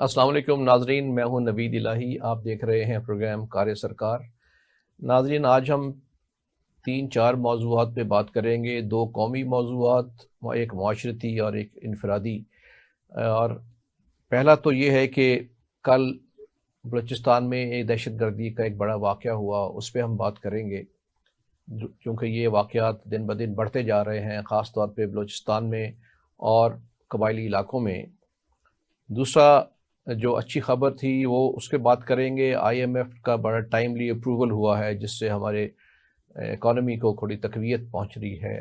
السلام علیکم ناظرین، میں ہوں نوید الہی، آپ دیکھ رہے ہیں پروگرام کار سرکار۔ ناظرین، آج ہم تین چار موضوعات پہ بات کریں گے، دو قومی موضوعات، ایک معاشرتی اور ایک انفرادی۔ اور پہلا تو یہ ہے کہ کل بلوچستان میں ایک دہشت گردی کا ایک بڑا واقعہ ہوا، اس پہ ہم بات کریں گے کیونکہ یہ واقعات دن بدن بڑھتے جا رہے ہیں، خاص طور پہ بلوچستان میں اور قبائلی علاقوں میں۔ دوسرا جو اچھی خبر تھی وہ اس کے بات کریں گے، آئی ایم ایف کا بڑا ٹائملی اپروول ہوا ہے جس سے ہمارے اکانومی کو تھوڑی تقویت پہنچ رہی ہے۔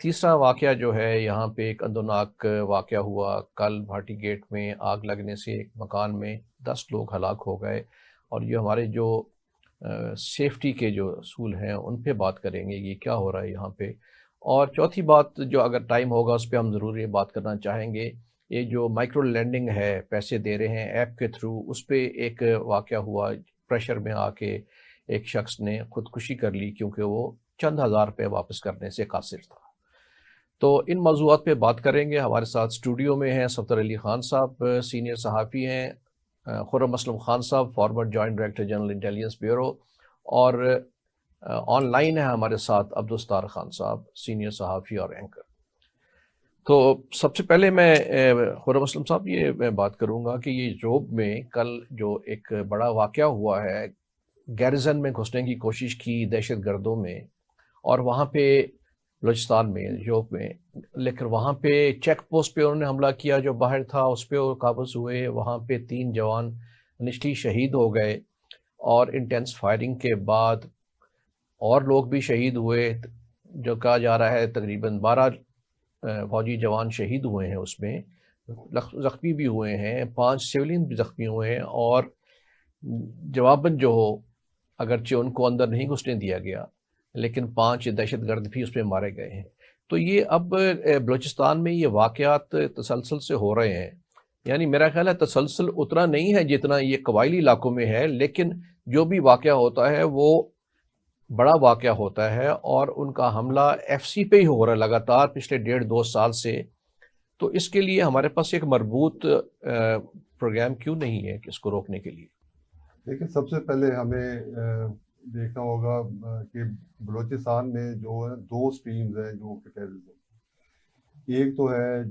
تیسرا واقعہ جو ہے، یہاں پہ ایک اندوناک واقعہ ہوا کل بھاٹی گیٹ میں، آگ لگنے سے ایک مکان میں 10 لوگ ہلاک ہو گئے، اور یہ ہمارے جو سیفٹی کے جو اصول ہیں ان پہ بات کریں گے، یہ کیا ہو رہا ہے یہاں پہ۔ اور چوتھی بات جو اگر ٹائم ہوگا اس پہ ہم ضرور یہ بات کرنا چاہیں گے، یہ جو مائکرو لینڈنگ ہے، پیسے دے رہے ہیں ایپ کے تھرو، اس پہ ایک واقعہ ہوا، پریشر میں آ کے ایک شخص نے خودکشی کر لی کیونکہ وہ چند ہزار روپے واپس کرنے سے قاصر تھا۔ تو ان موضوعات پہ بات کریں گے۔ ہمارے ساتھ اسٹوڈیو میں ہیں صفدر علی خان صاحب، سینئر صحافی ہیں، خرم اسلم خان صاحب، forward joint director general intelligence bureau, اور آن لائن ہے ہمارے ساتھ عبدالستار خان صاحب، سینئر صحافی اور اینکر۔ تو سب سے پہلے میں خرم اسلم صاحب یہ میں بات کروں گا کہ یہ جوب میں کل جو ایک بڑا واقعہ ہوا ہے، گیرزن میں گھسنے کی کوشش کی دہشت گردوں میں، اور وہاں پہ بلوچستان میں جوب میں، لیکن وہاں پہ چیک پوسٹ پہ انہوں نے حملہ کیا، جو باہر تھا اس پہ وہ قابض ہوئے، وہاں پہ 3 جوان انیشلی شہید ہو گئے، اور انٹینس فائرنگ کے بعد اور لوگ بھی شہید ہوئے، جو کہا جا رہا ہے تقریباً 12 فوجی جوان شہید ہوئے ہیں، اس میں زخمی بھی ہوئے ہیں، 5 سیولین بھی زخمی ہوئے ہیں، اور جواباً جو ہو، اگرچہ ان کو اندر نہیں گھسنے دیا گیا لیکن 5 دہشت گرد بھی اس میں مارے گئے ہیں۔ تو یہ اب بلوچستان میں یہ واقعات تسلسل سے ہو رہے ہیں، یعنی میرا خیال ہے تسلسل اتنا نہیں ہے جتنا یہ قبائلی علاقوں میں ہے، لیکن جو بھی واقعہ ہوتا ہے وہ بڑا واقعہ ہوتا ہے، اور ان کا حملہ ایف سی پہ ہی ہو رہا ہے لگاتار پچھلے 1.5-2 سال سے۔ تو اس کے لیے ہمارے پاس ایک مربوط پروگرام کیوں نہیں ہے کہ اس کو روکنے کے لیے؟ لیکن سب سے پہلے ہمیں دیکھنا ہوگا کہ بلوچستان میں جو ہے 2 سٹریمز ہیں جو کہ ٹیررزم، ایک تو ہے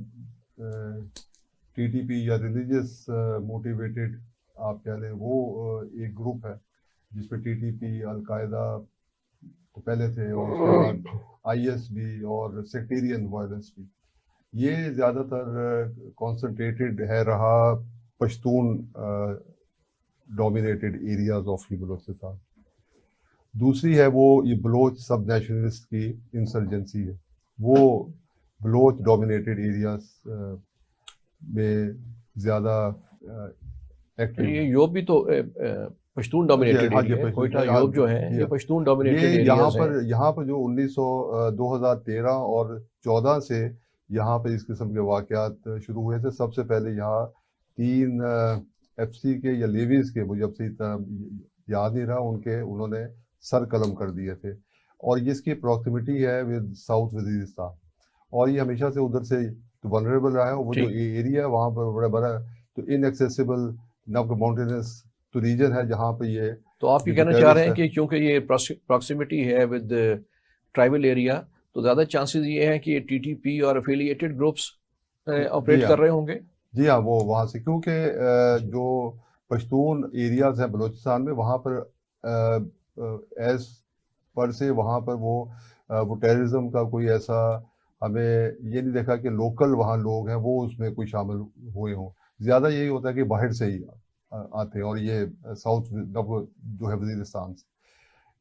ٹی ٹی پی یا ریلیجیس موٹیویٹڈ آپ کہہ لیں، وہ ایک گروپ ہے جس پہ ٹی ٹی پی، القاعدہ تو پہلے تھے، اور اس کے بعد آئی ایس بھی اور سیکٹیرین وائلنس بھی۔ یہ زیادہ تر کانسنٹریٹڈ ہے رہا Pashtun dominated areas of Balochistan. دوسری ہے وہ یہ بلوچ سب نیشنلسٹ کی انسرجنسی ہے، وہ بلوچ ڈومینیٹڈ ایریاز میں زیادہ ایکٹیو یہ ہے۔ یوب بھی تو پشتون ڈومینیٹڈ ہاں جی، ایریا ہے، کوئٹہ یوب جو ہیں جی یہ ہاں، پشتون ڈومینیٹڈ یہ ایریاز ہیں۔ یہاں پر جو 2013 اور 14 سے یہاں پہ اس قسم کے واقعات شروع ہوئے تھے۔ سب سے پہلے یہاں 3 ایف سی کے یا لیویز کے، مجھے اب سے یاد نہیں رہا، انہوں نے سر قلم کر دیے تھے، اور اس کی اپروکسیمیٹی ہے ود ساؤتھ وزیرستان، اور یہ ہمیشہ سے ادھر سے ونریبل رہا ہے۔ وہ جو ایریا ہے وہاں پر بڑا بڑا تو ان ایکسیسیبل ماؤنٹینس تو ریجن ہے جہاں پہ یہ تو آپ یہ کہنا چاہ رہے ہیں کہ کیونکہ یہ پراکسیمیٹی ہے ود ٹرائبل ایریا، تو زیادہ چانسز یہ ہیں کہ ٹی ٹی پی اور افیلیٹڈ گروپس آپریٹ کر رہے ہوں گے؟ جی ہاں، وہ وہاں سے، کیونکہ جو پشتون ایریاز ہیں بلوچستان میں، وہاں پر ایز پر سے وہاں پر وہ ٹیررزم کا کوئی ایسا ہمیں یہ نہیں دیکھا کہ لوکل وہاں لوگ ہیں وہ اس میں کوئی شامل ہوئے ہوں۔ زیادہ یہی ہوتا ہے کہ باہر سے ہی آتے ہیں، اور یہ ساؤتھ جو ہے وزیرستان سے۔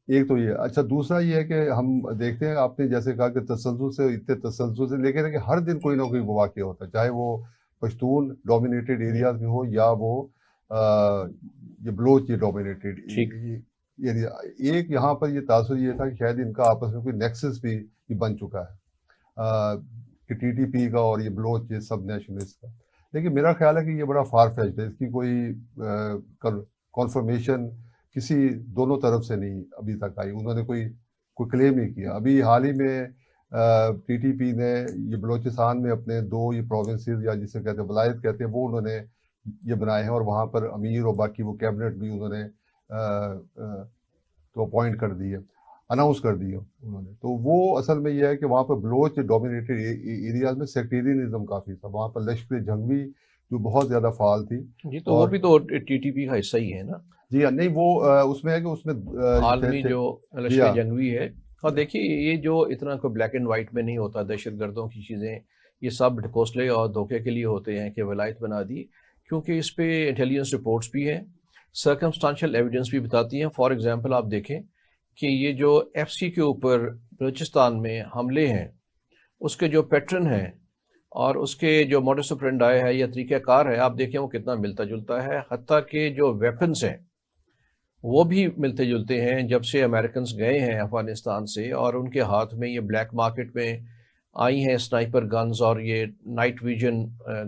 ایک تو یہ اچھا، دوسرا یہ ہے کہ ہم دیکھتے ہیں، آپ نے جیسے کہا کہ تسلسل سے، اتنے تسلسل سے، لیکن کہ ہر دن کوئی نہ کوئی واقعہ ہوتا ہے، چاہے وہ پشتون ڈومینیٹڈ ایریاز میں ہو یا وہ یہ بلوچ ڈومینیٹڈ ایریا۔ ایک یہاں پر یہ تاثر یہ تھا کہ شاید ان کا آپس میں کوئی نیکسس بھی بن چکا ہے کہ ٹی ٹی پی کا اور یہ بلوچ یہ سب نیشنلسٹ کا، لیکن میرا خیال ہے کہ یہ بڑا فار فیچڈ ہے، اس کی کوئی کنفرمیشن کسی دونوں طرف سے نہیں ابھی تک آئی، انہوں نے کوئی کلیم نہیں کیا۔ ابھی حال ہی میں ٹی ٹی پی نے یہ بلوچستان میں اپنے 2 یہ پروونسز یا جسے کہتے ہیں ولایت کہتے ہیں، وہ انہوں نے یہ بنائے ہیں اور وہاں پر امیر اور باقی وہ کیبنٹ بھی انہوں نے تو اپوائنٹ کر دی ہے، اناؤنس کر دی ہے انہوں نے. تو وہ اصل میں یہ ہے کہ وہاں پر بلوچ ڈومینیٹڈ ایریاز میں سیکٹیرینزم کافی تھا. وہاں پر لشکر جنگوی جو بہت زیادہ فعال تھی. جی تو وہ بھی تو ٹی ٹی پی کا حصہ ہی ہے نا. جی ہاں، نہیں وہ اس میں ہے کہ اس میں عالمی جو لشکر جنگوی ہے. اور دیکھیے یہ جو اتنا کوئی بلیک اینڈ وائٹ میں نہیں ہوتا، دہشت گردوں کی چیزیں یہ سب ڈھکوسلے اور دھوکے کے لیے ہوتے ہیں کہ ولایت بنا دی، کیونکہ اس پہ انٹیلیجنس رپورٹس بھی ہیں، سرکمسٹانشل ایویڈنس بھی بتاتی ہیں. فار ایگزامپل آپ دیکھیں کہ یہ جو ایف سی کے اوپر بلوچستان میں حملے ہیں، اس کے جو پیٹرن ہیں اور اس کے جو موڈس آپرینڈائی ہے یا طریقہ کار ہے، آپ دیکھیں وہ کتنا ملتا جلتا ہے. حتیٰ کہ جو ویپنز ہیں وہ بھی ملتے جلتے ہیں. جب سے امریکنز گئے ہیں افغانستان سے اور ان کے ہاتھ میں یہ بلیک مارکیٹ میں آئی ہیں سنائپر گنز اور یہ نائٹ ویژن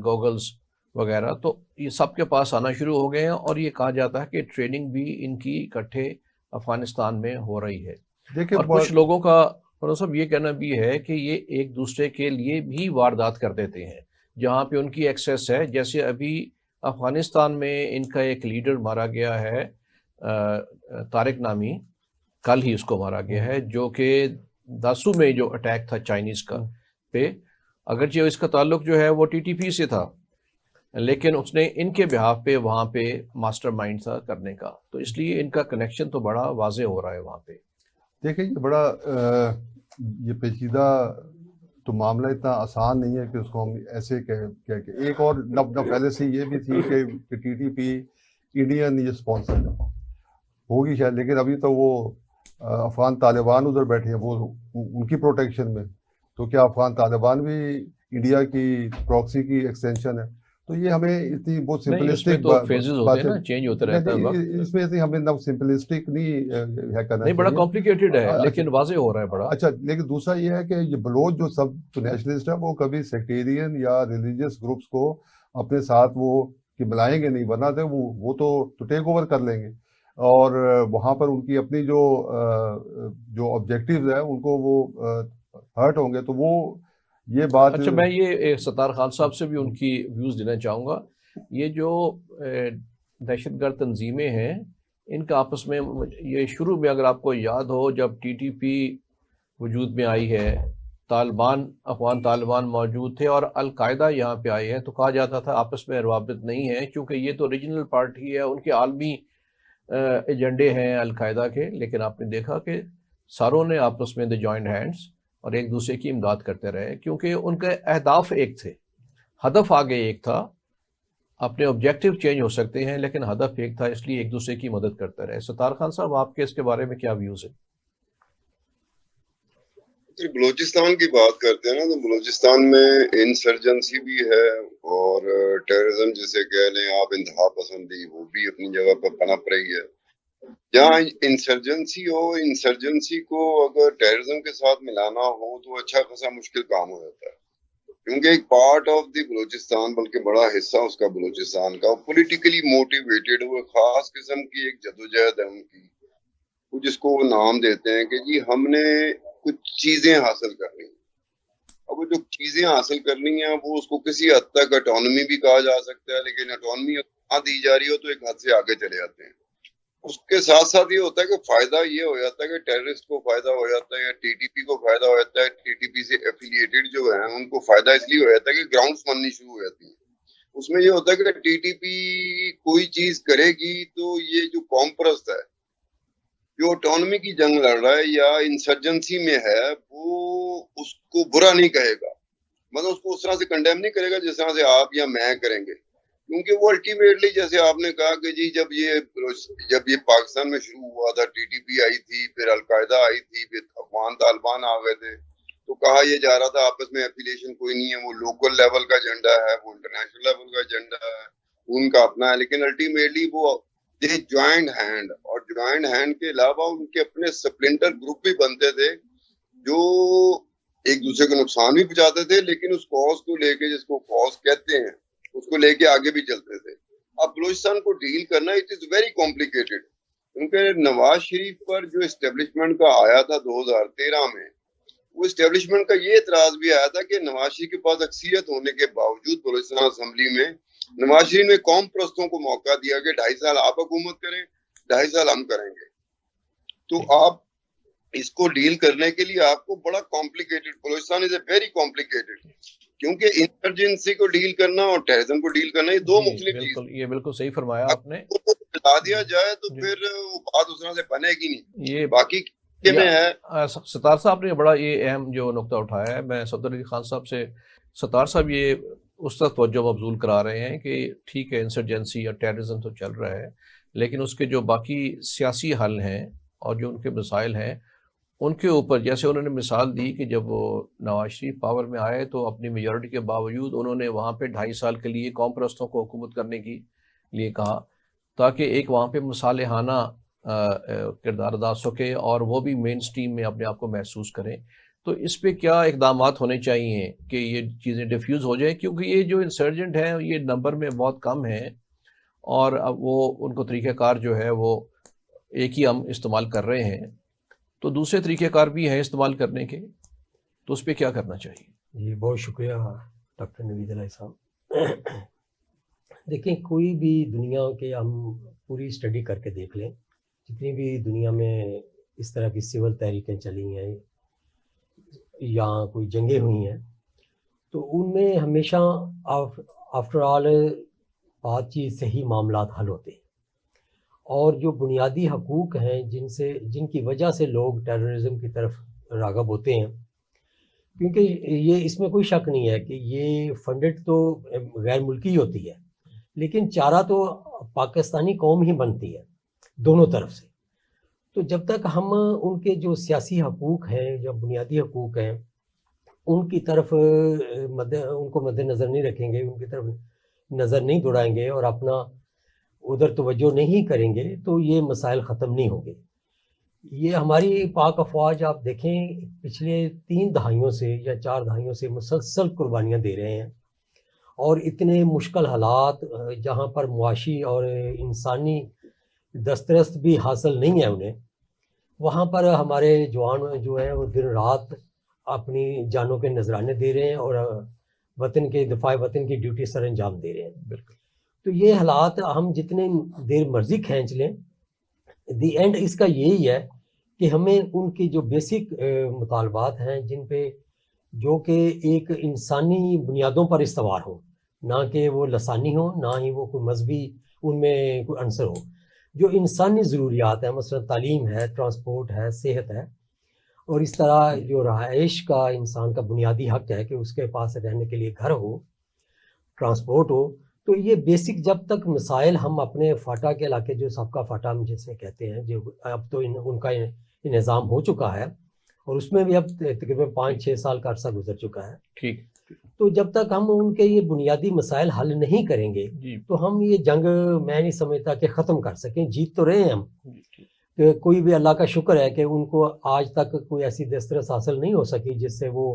گوگلز وغیرہ، تو یہ سب کے پاس آنا شروع ہو گئے ہیں. اور یہ کہا جاتا ہے کہ ٹریننگ بھی ان کی اکٹھے افغانستان میں ہو رہی ہے. اور کچھ لوگوں کا صاحب یہ کہنا بھی ہے کہ یہ ایک دوسرے کے لیے بھی واردات کر دیتے ہیں جہاں پہ ان کی ایکسیس ہے. جیسے ابھی افغانستان میں ان کا ایک لیڈر مارا گیا ہے، طارق نامی، کل ہی اس کو مارا گیا ہے، جو کہ داسو میں جو اٹیک تھا چائنیز کا پہ، اگرچہ اس کا تعلق جو ہے وہ ٹی ٹی پی سے تھا، لیکن اس نے ان کے بہاف پہ وہاں پہ ماسٹر مائنڈ تھا کرنے کا. تو اس لیے ان کا کنیکشن تو بڑا واضح ہو رہا ہے وہاں پہ. دیکھیں یہ بڑا یہ پیچیدہ تو معاملہ اتنا آسان نہیں ہے کہ اس کو ہم ایسے کہہ کہ ایک اور نب پہلے سے یہ بھی تھی کہ ٹی ٹی پی انڈین یہ اسپانسر ہوگی شاید، لیکن ابھی تو وہ افغان طالبان ادھر بیٹھے ہیں وہ ان کی پروٹیکشن میں. تو کیا افغان طالبان بھی انڈیا کی پراکسی کی ایکسٹینشن ہے؟ تو یہ ہمیں اتنی بہت سمپلسٹک چینج ہوتے رہتا ہے، اس میں ہمیں نہ سمپلسٹک نہیں ہے کرنا، نہیں بڑا کمپلیکیٹڈ ہے لیکن واضح ہو رہا ہے بڑا. اچھا لیکن دوسرا یہ ہے کہ یہ بلوچ جو سب نیشنلسٹ ہے وہ کبھی سیکٹیرین یا ریلیجیس گروپس کو اپنے ساتھ وہ کہ ملائیں گے نہیں، ورنہ تھے وہ تو ٹیک اوور کر لیں گے. اور وہاں پر ان کی اپنی جو آبجیکٹیوز ہیں ان کو وہ ہرٹ ہوں گے. تو وہ یہ بات اچھا میں یہ ستار خان صاحب سے بھی ان کی ویوز دینا چاہوں گا. یہ جو دہشت گرد تنظیمیں ہیں ان کا آپس میں یہ شروع میں اگر آپ کو یاد ہو جب ٹی ٹی پی وجود میں آئی ہے، طالبان افغان طالبان موجود تھے اور القاعدہ یہاں پہ آئی ہے، تو کہا جاتا تھا آپس میں روابط نہیں ہے کیونکہ یہ تو ریجنل پارٹی ہے، ان کے عالمی ایجنڈے ہیں القاعدہ کے. لیکن آپ نے دیکھا کہ ساروں نے آپس میں دی جوائنٹ ہینڈز اور ایک دوسرے کی امداد کرتے رہے کیونکہ ان کے اہداف ایک تھے، ہدف آگے ایک تھا. اپنے آبجیکٹیو چینج ہو سکتے ہیں لیکن ہدف ایک تھا، اس لیے ایک دوسرے کی مدد کرتے رہے. ستار خان صاحب آپ کے اس کے بارے میں کیا ویوز ہیں؟ بلوچستان کی بات کرتے ہیں نا تو بلوچستان میں انسرجنسی بھی ہے اور ٹیررزم جسے کہہ لیں آپ، انتہا پسندی، وہ بھی اپنی جگہ پر پنپ رہی ہے. جہاں انسرجنسی ہو، انسرجنسی کو اگر ٹیررزم کے ساتھ ملانا ہو تو اچھا خاصا مشکل کام ہو جاتا ہے، کیونکہ ایک پارٹ آف دی بلوچستان بلکہ بڑا حصہ اس کا بلوچستان کا پولیٹیکلی موٹیویٹڈ، وہ خاص قسم کی ایک جدوجہد ہے ان کی، جس کو وہ نام دیتے ہیں کہ جی ہم نے کچھ چیزیں حاصل کرنی ہیں. اب وہ جو چیزیں حاصل کرنی ہیں وہ اس کو کسی حد تک اٹانومی بھی کہا جا سکتا ہے، لیکن اٹانومی نہ دی جا رہی ہو تو ایک حد سے آگے چلے جاتے ہیں. اس کے ساتھ ساتھ یہ ہوتا ہے کہ فائدہ یہ ہو جاتا ہے کہ ٹیررسٹ کو فائدہ ہو جاتا ہے یا ٹی ٹی پی کو فائدہ ہو جاتا ہے. ٹی ٹی پی سے ایفیلیٹڈ جو ہیں ان کو فائدہ اس لیے ہو جاتا ہے کہ گراؤنڈز بننی شروع ہو جاتی ہیں. اس میں یہ ہوتا ہے کہ ٹی ٹی پی کوئی چیز کرے گی تو یہ جو قوم پرست ہے جو اٹانومی کی جنگ لڑ رہا ہے یا انسرجنسی میں ہے وہ اس کو برا نہیں کہے گا، مطلب اس کو اس طرح سے کنڈیم نہیں کرے گا جس طرح سے آپ یا میں کریں گے، کیونکہ وہ الٹیمیٹلی جیسے آپ نے کہا کہ جی جب یہ پاکستان میں شروع ہوا تھا، ٹی ٹی پی آئی تھی، پھر القاعدہ آئی تھی، پھر افغان طالبان آ گئے تھے، تو کہا یہ جا رہا تھا آپس میں ایفیلیشن کوئی نہیں ہے، وہ لوکل لیول کا ایجنڈا ہے، وہ انٹرنیشنل لیول کا ایجنڈا ہے، ان کا اپنا ہے. لیکن الٹیمیٹلی وہ جوائنٹ ہینڈ، اور جوائنٹ ہینڈ کے علاوہ ان کے اپنے سپلنٹر گروپ بھی بنتے تھے جو ایک دوسرے کو نقصان بھی پہنچاتے تھے، لیکن اس کاز کو لے کے، جس کو کاز کہتے ہیں، اس کو لے کے آگے بھی چلتے تھے. اب بلوچستان کو ڈیل کرنا اٹ از ویری کمپلیکیٹڈ، کیونکہ نواز شریف پر جو اسٹیبلشمنٹ کا آیا تھا 2013 میں، وہ اسٹیبلشمنٹ کا یہ اعتراض بھی آیا تھا کہ نواز شریف کے پاس اکثریت ہونے کے باوجود بلوچستان اسمبلی میں نواز شریف نے قوم پرستوں کو موقع دیا کہ 2.5 سال آپ حکومت کریں، 2.5 سال ہم کریں گے. تو آپ اس کو ڈیل کرنے کے لیے آپ کو بڑا complicated, Balochistan is a very complicated, کیونکہ انسرجنسی کو ڈیل کرنا اور ٹیررزم کو ڈیل کرنا یہ دو مختلف چیز. یہ بالکل صحیح فرمایا آپ نے. بتا دیا جائے تو پھر وہ بات اس طرح سے بنے گی نہیں. یہ باقی میں ہے ستار صاحب نے بڑا یہ اہم جو نقطہ اٹھایا ہے. میں صفدر علی خان صاحب سے، ستار صاحب یہ اس طرح توجہ مبذول کرا رہے ہیں کہ ٹھیک ہے انسرجنسی اور ٹیررزم تو چل رہا ہے، لیکن اس کے جو باقی سیاسی حل ہیں اور جو ان کے مسائل ہیں ان کے اوپر، جیسے انہوں نے مثال دی کہ جب وہ نواز شریف پاور میں آئے تو اپنی میجورٹی کے باوجود انہوں نے وہاں پہ 2.5 سال کے لیے قوم پرستوں کو حکومت کرنے کی لیے کہا تاکہ ایک وہاں پہ مصالحانہ کردار ادا سکے اور وہ بھی مین سٹریم میں اپنے آپ کو محسوس کریں. تو اس پہ کیا اقدامات ہونے چاہیے کہ یہ چیزیں ڈیفیوز ہو جائیں، کیونکہ یہ جو انسرجنٹ ہیں یہ نمبر میں بہت کم ہیں اور اب وہ ان کو طریقہ کار جو ہے وہ ایک ہی ہم استعمال کر رہے ہیں، تو دوسرے طریقہ کار بھی ہیں استعمال کرنے کے، تو اس پہ کیا کرنا چاہیے؟ جی بہت شکریہ ڈاکٹر نوید علیہ صاحب. دیکھیں کوئی بھی دنیا کے ہم پوری اسٹڈی کر کے دیکھ لیں، جتنی بھی دنیا میں اس طرح کی سول تحریکیں چلی ہیں یا کوئی جنگیں ہوئی ہیں، تو ان میں ہمیشہ آفٹر آل بات چیت سے ہی معاملات حل ہوتے ہیں. اور جو بنیادی حقوق ہیں جن کی وجہ سے لوگ ٹیررزم کی طرف راغب ہوتے ہیں، کیونکہ یہ اس میں کوئی شک نہیں ہے کہ یہ فنڈڈ تو غیر ملکی ہوتی ہے، لیکن چارہ تو پاکستانی قوم ہی بنتی ہے دونوں طرف سے. تو جب تک ہم ان کے جو سیاسی حقوق ہیں یا بنیادی حقوق ہیں ان کی طرف ان کو مد نظر نہیں رکھیں گے، ان کی طرف نظر نہیں دوڑائیں گے اور اپنا ادھر توجہ نہیں کریں گے، تو یہ مسائل ختم نہیں ہوں گے. یہ ہماری پاک افواج آپ دیکھیں پچھلے 3 دہائیوں سے یا 4 دہائیوں سے مسلسل قربانیاں دے رہے ہیں، اور اتنے مشکل حالات جہاں پر معاشی اور انسانی دسترس بھی حاصل نہیں ہے انہیں، وہاں پر ہمارے جوان جو ہیں وہ دن رات اپنی جانوں کے نذرانے دے رہے ہیں اور وطن کے دفاع وطن کی ڈیوٹی سر انجام دے رہے ہیں. بالکل. تو یہ حالات ہم جتنے دیر مرضی کھینچ لیں، دی اینڈ اس کا یہی ہے کہ ہمیں ان کی جو بیسک مطالبات ہیں جن پہ جو کہ ایک انسانی بنیادوں پر استوار ہوں، نہ کہ وہ لسانی ہوں، نہ ہی وہ کوئی مذہبی ان میں کوئی عنصر ہو. جو انسانی ضروریات ہیں، مثلا تعلیم ہے، ٹرانسپورٹ ہے، صحت ہے، اور اس طرح جو رہائش کا انسان کا بنیادی حق ہے کہ اس کے پاس رہنے کے لیے گھر ہو، ٹرانسپورٹ ہو. تو یہ بیسک جب تک مسائل ہم اپنے فاٹا کے علاقے، جو سابقہ فاٹا ہم جسے کہتے ہیں، جو اب تو ان کا نظام ہو چکا ہے اور اس میں بھی اب تقریباً 5-6 سال کا عرصہ گزر چکا ہے. ٹھیک. تو جب تک ہم ان کے یہ بنیادی مسائل حل نہیں کریں گے تو ہم یہ جنگ میں نہیں سمجھتا کہ ختم کر سکیں. جیت تو رہے ہیں ہم، کہ کوئی بھی اللہ کا شکر ہے کہ ان کو آج تک کوئی ایسی دسترس حاصل نہیں ہو سکی جس سے وہ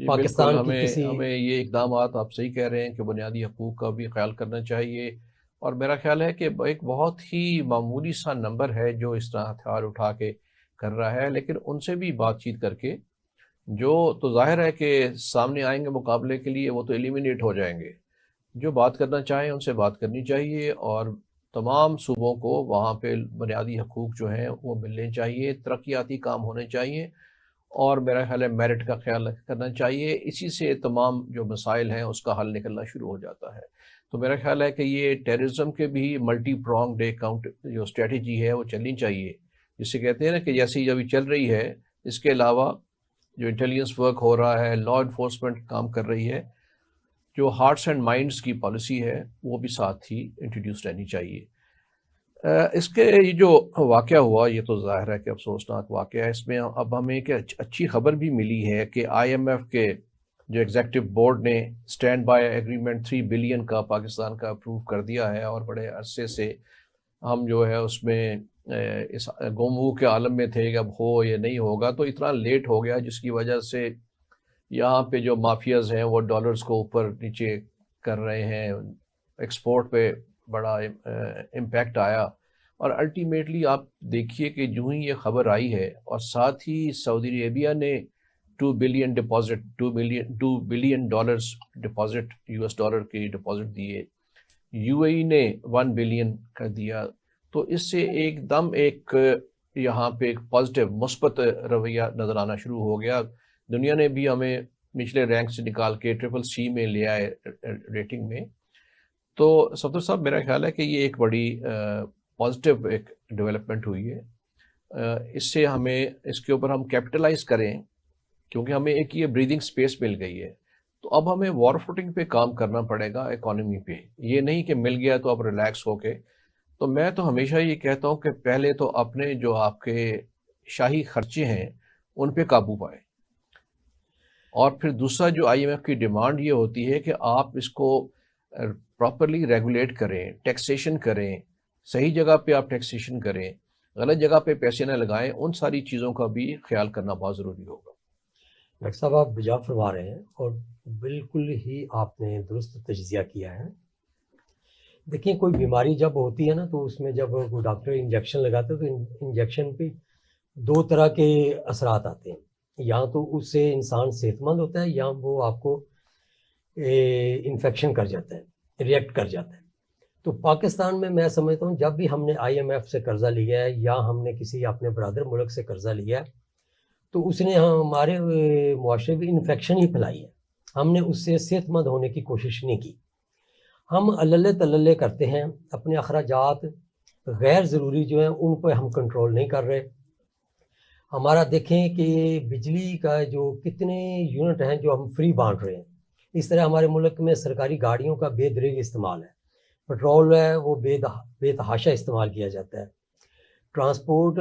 پاکستان کی کسی ہمیں یہ اقدامات آپ صحیح کہہ رہے ہیں کہ بنیادی حقوق کا بھی خیال کرنا چاہیے. اور میرا خیال ہے کہ ایک بہت ہی معمولی سا نمبر ہے جو اس طرح ہتھیار اٹھا کے کر رہا ہے، لیکن ان سے بھی بات چیت کر کے جو تو ظاہر ہے کہ سامنے آئیں گے مقابلے کے لیے، وہ تو ایلیمینیٹ ہو جائیں گے. جو بات کرنا چاہیں ان سے بات کرنی چاہیے اور تمام صوبوں کو وہاں پہ بنیادی حقوق جو ہیں وہ ملنے چاہیے، ترقیاتی کام ہونے چاہیے اور میرا خیال ہے میرٹ کا خیال کرنا چاہیے. اسی سے تمام جو مسائل ہیں اس کا حل نکلنا شروع ہو جاتا ہے. تو میرا خیال ہے کہ یہ ٹیررزم کے بھی ملٹی پرونگ ڈے کاؤنٹ جو اسٹریٹجی ہے وہ چلنی چاہیے، جسے کہتے ہیں نا کہ جیسی ابھی چل رہی ہے، اس کے علاوہ جو انٹیلیجنس ورک ہو رہا ہے، لا انفورسمنٹ کام کر رہی ہے، جو ہارٹس اینڈ مائنڈس کی پالیسی ہے وہ بھی ساتھ ہی انٹروڈیوس رہنی چاہیے. اس کے یہ جو واقعہ ہوا یہ تو ظاہر ہے کہ افسوسناک واقعہ ہے. اس میں اب ہمیں ایک اچھی خبر بھی ملی ہے کہ IMF کے جو ایگزیکٹو بورڈ نے اسٹینڈ بائی ایگریمنٹ 3 بلین کا پاکستان کا اپروو کر دیا ہے، اور بڑے عرصے سے ہم جو ہے اس میں اس گمگو کے عالم میں تھے کہ اب ہو یا نہیں ہوگا. تو اتنا لیٹ ہو گیا جس کی وجہ سے یہاں پہ جو مافیاز ہیں وہ ڈالرز کو اوپر نیچے کر رہے ہیں، ایکسپورٹ پہ بڑا امپیکٹ آیا. اور الٹیمیٹلی آپ دیکھیے کہ جو ہی یہ خبر آئی ہے اور ساتھ ہی سعودی عربیہ نے 2 billion deposit $2 billion deposit US$ کی ڈپازٹ دیے, UAE نے 1 بلین کر دیا. تو اس سے ایک دم ایک یہاں پہ ایک پازیٹیو مثبت رویہ نظر آنا شروع ہو گیا. دنیا نے بھی ہمیں نچلے رینک سے نکال کے CCC میں لے آئے ریٹنگ میں. تو صفدر صاحب میرا خیال ہے کہ یہ ایک بڑی پازیٹیو ایک ڈیولپمنٹ ہوئی ہے. اس سے ہمیں اس کے اوپر ہم کیپٹلائز کریں کیونکہ ہمیں ایک یہ بریدنگ سپیس مل گئی ہے. تو اب ہمیں وار فوٹنگ پہ کام کرنا پڑے گا اکانومی پہ, یہ نہیں کہ مل گیا تو اب ریلیکس ہو کے. تو میں تو ہمیشہ یہ کہتا ہوں کہ پہلے تو اپنے جو آپ کے شاہی خرچے ہیں ان پہ قابو پائیں, اور پھر دوسرا جو IMF کی ڈیمانڈ یہ ہوتی ہے کہ آپ اس کو پراپرلی ریگولیٹ کریں, ٹیکسیشن کریں, صحیح جگہ پہ آپ ٹیکسیشن کریں, غلط جگہ پہ پیسے نہ لگائیں. ان ساری چیزوں کا بھی خیال کرنا بہت ضروری ہوگا. ڈاکٹر صاحب آپ بجا فرما رہے ہیں اور بالکل ہی آپ نے درست تجزیہ کیا ہے. دیکھیں کوئی بیماری جب ہوتی ہے نا تو اس میں جب کوئی ڈاکٹر انجیکشن لگاتے ہیں تو انجیکشن پہ 2 طرح کے اثرات آتے ہیں. یا تو اس سے انسان صحت مند ہوتا ہے یا وہ آپ کو انفیکشن کر جاتا ہے, ریئیکٹ کر جاتا ہے. تو پاکستان میں سمجھتا ہوں جب بھی ہم نے IMF سے قرضہ لیا ہے یا ہم نے کسی اپنے برادر ملک سے قرضہ لیا ہے تو اس نے ہمارے معاشرے میں انفیکشن ہی پھیلائی ہے. ہم نے اس سے صحت مند ہونے کی کوشش نہیں کی. ہم اللہ تللے کرتے ہیں, اپنے اخراجات غیر ضروری جو ہیں ان پہ ہم کنٹرول نہیں کر رہے. ہمارا دیکھیں کہ بجلی کا جو کتنے یونٹ ہیں جو ہم فری بانٹ رہے ہیں. اس طرح ہمارے ملک میں سرکاری گاڑیوں کا بے دریغ استعمال ہے, پٹرول ہے وہ بے تحاشا استعمال کیا جاتا ہے. ٹرانسپورٹ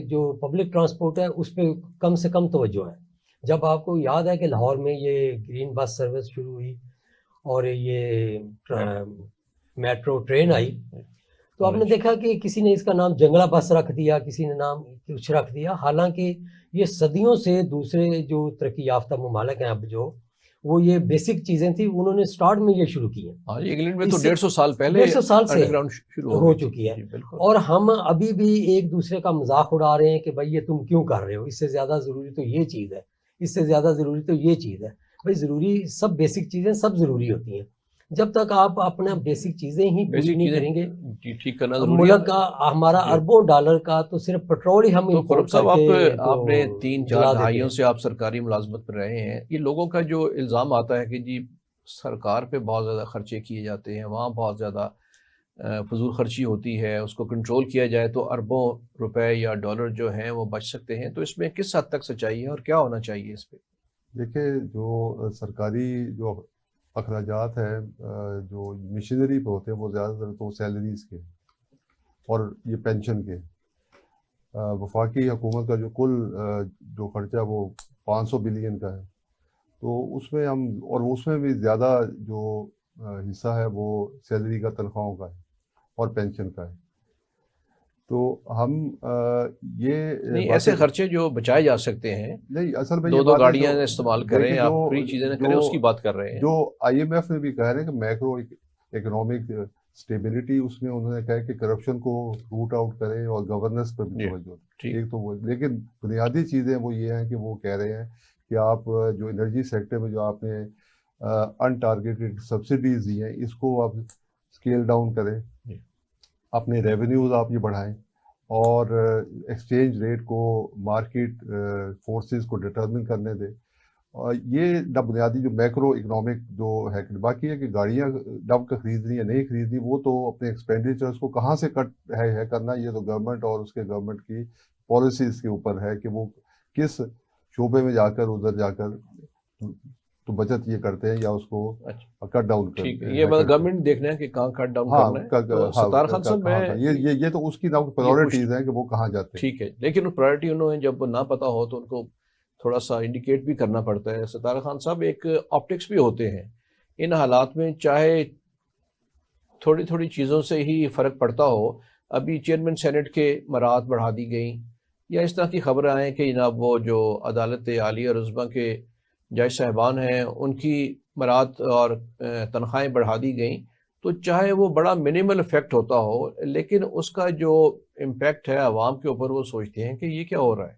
جو پبلک ٹرانسپورٹ ہے اس پہ کم سے کم توجہ ہے. جب آپ کو یاد ہے کہ لاہور میں یہ گرین بس سروس شروع ہوئی اور یہ میٹرو ٹرین آئی تو آپ نے دیکھا کہ کسی نے اس کا نام جنگلہ بس رکھ دیا, کسی نے نام کچھ رکھ دیا. حالانکہ یہ صدیوں سے دوسرے جو ترقی یافتہ ممالک ہیں اب جو وہ یہ بیسک چیزیں تھیں انہوں نے سٹارٹ میں یہ شروع کی ہیں. انگلینڈ میں تو 150 سال پہلے 150 سال سے شروع ہو چکی ہے. اور ہم ابھی بھی ایک دوسرے کا مذاق اڑا رہے ہیں کہ بھائی یہ تم کیوں کر رہے ہو, اس سے زیادہ ضروری تو یہ چیز ہے, اس سے زیادہ ضروری تو یہ چیز ہے. بھائی ضروری سب بیسک چیزیں سب ضروری ہوتی ہیں. جب تک آپ اپنا بیسک چیزیں ہی پوری نہیں کریں گے, ٹھیک کرنا ضروری ہے. ملک کا ہمارا اربوں ڈالر کا تو صرف پٹرول ہی ہم فاروق صاحب آپ نے 3-4 دہائیوں سے آپ سرکاری ملازمت پر رہے ہیں. یہ لوگوں کا جو الزام آتا ہے کہ جی سرکار پہ بہت زیادہ خرچے کیے جاتے ہیں, وہاں بہت زیادہ فضول خرچی ہوتی ہے, اس کو کنٹرول کیا جائے تو اربوں روپے یا ڈالر جو ہیں وہ بچ سکتے ہیں, تو اس میں کس حد تک سچائی ہے اور کیا ہونا چاہیے اس پہ؟ دیکھیں جو سرکاری جو اخراجات ہیں جو مشینری پہ ہوتے ہیں وہ زیادہ تر تو سیلریز کے اور یہ پینشن کے. وفاقی حکومت کا جو کل جو خرچہ وہ 500 بلین کا ہے, تو اس میں ہم اور اس میں بھی زیادہ جو حصہ ہے وہ سیلری کا, تنخواہوں کا ہے اور پینشن کا ہے. تو ہم یہ ایسے خرچے جو بچائے جا سکتے ہیں, نہیں اصل میں 2 گاڑیاں استعمال کریں, آپ فری چیزیں نہ کریں, اس کی بات کر رہے ہیں. جو IMF نے بھی کہا ہے کہ میکرو اکنامک اسٹیبلٹی, اس میں انہوں نے کہا کہ کرپشن کو روٹ آؤٹ کریں اور گورننس پر بھی توجہ. ایک تو وہ, لیکن بنیادی چیزیں وہ یہ ہیں کہ وہ کہہ رہے ہیں کہ آپ جو انرجی سیکٹر میں جو آپ نے ان ٹارگیٹڈ سبسڈیز دی ہیں اس کو آپ اسکیل ڈاؤن کریں, اپنے ریونیوز آپ یہ بڑھائیں اور ایکسچینج ریٹ کو مارکیٹ فورسز کو ڈٹرمن کرنے دیں. اور یہ بنیادی جو میکرو اکنامک جو ہے. باقی ہے کہ گاڑیاں ڈب کا خریدنی یا نہیں خریدنی وہ تو اپنے ایکسپینڈیچرز کو کہاں سے کٹ ہے کرنا, یہ تو گورنمنٹ اور اس کے گورنمنٹ کی پالیسیز کے اوپر ہے کہ وہ کس شعبے میں جا کر ادھر جا کر تو بچت یہ کرتے ہیں یا اس کو کٹ ڈاؤن کرتے ہیں. یہ گورنمنٹ دیکھنا ہے کہ کہاں کٹ ڈاؤن کرنا ہے. ستار خان صاحب یہ تو اس کی پرائورٹیز ہیں کہ وہ کہاں جاتے ہیں. ٹھیک ہے, لیکن پرائورٹی انہوں نے جب نہ پتا ہو تو ان کو تھوڑا سا انڈیکیٹ بھی کرنا پڑتا ہے. ستار خان صاحب ایک آپٹکس بھی ہوتے ہیں ان حالات میں, چاہے تھوڑی تھوڑی چیزوں سے ہی فرق پڑتا ہو. ابھی چیئرمین سینٹ کے مراعات بڑھا دی گئیں, یا اس طرح کی خبریں آئیں کہ جناب وہ جو عدالت عالیہ رزمہ کے جج صاحبان ہیں ان کی مراعات اور تنخواہیں بڑھا دی گئیں. تو چاہے وہ بڑا منیمل افیکٹ ہوتا ہو, لیکن اس کا جو امپیکٹ ہے عوام کے اوپر وہ سوچتے ہیں کہ یہ کیا ہو رہا ہے.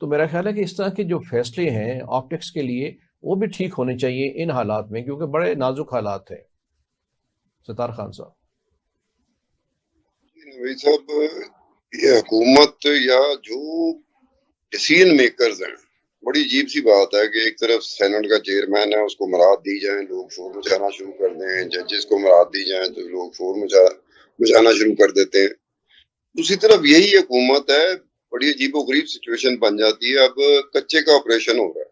تو میرا خیال ہے کہ اس طرح کے جو فیصلے ہیں آپٹکس کے لیے وہ بھی ٹھیک ہونے چاہیے ان حالات میں، کیونکہ بڑے نازک حالات ہیں۔ ستار خان صاحب۔ نوید صاحب، یہ حکومت یا جو ڈیسیژن میکرز ہیں، بڑی عجیب سی بات ہے کہ ایک طرف سینٹ کا چیئرمین ہے، اس کو مراد دی جائیں لوگ شور مچانا شروع کر دیں، ججز کو مراد دی جائیں تو لوگ شور مچانا شروع کر دیتے ہیں۔ دوسری طرف یہی حکومت ہے، بڑی عجیب و غریب سچویشن بن جاتی ہے۔ اب کچے کا آپریشن ہو رہا ہے،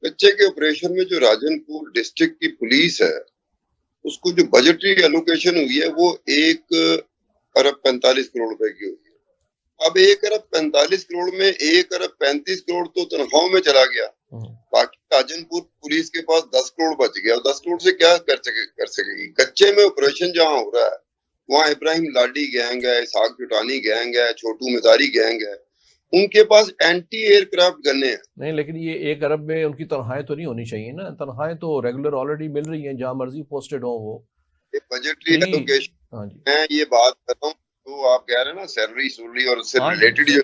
کچے کے آپریشن میں جو راجن پور ڈسٹرکٹ کی پولیس ہے اس کو جو بجٹری ایلوکیشن ہوئی ہے وہ 1,45 کروڑ روپے کی ہوئی ہے۔ اب 1,45 کروڑ میں 1,35 کروڑ تو تنخواہوں میں چلا گیا، باقی راجن پور پولیس کے پاس 10 کروڑ بچ گیا۔ 10 کروڑ سے کیا کر سکے گی؟ کچے میں آپریشن جہاں ہو رہا ہے وہاں ابراہیم لاڈی گینگ ہے، اسحاق جٹانی گینگ ہے، چھوٹو مزاری گینگ ہے، ان کے پاس اینٹی ایئر کرافٹ گنیں ہیں۔ نہیں، لیکن یہ 1 ارب میں ان کی تنخواہیں تو نہیں ہونی چاہیے نا، تنخواہیں تو ریگولر آلریڈی مل رہی ہیں جہاں مرضی پوسٹڈ ہوں وہ۔ بجٹری ایلوکیشن میں یہ بات کر رہا ہوں تو آپ کہہ رہے ہیں نا سیلری اور اس سے ریلیٹڈ جو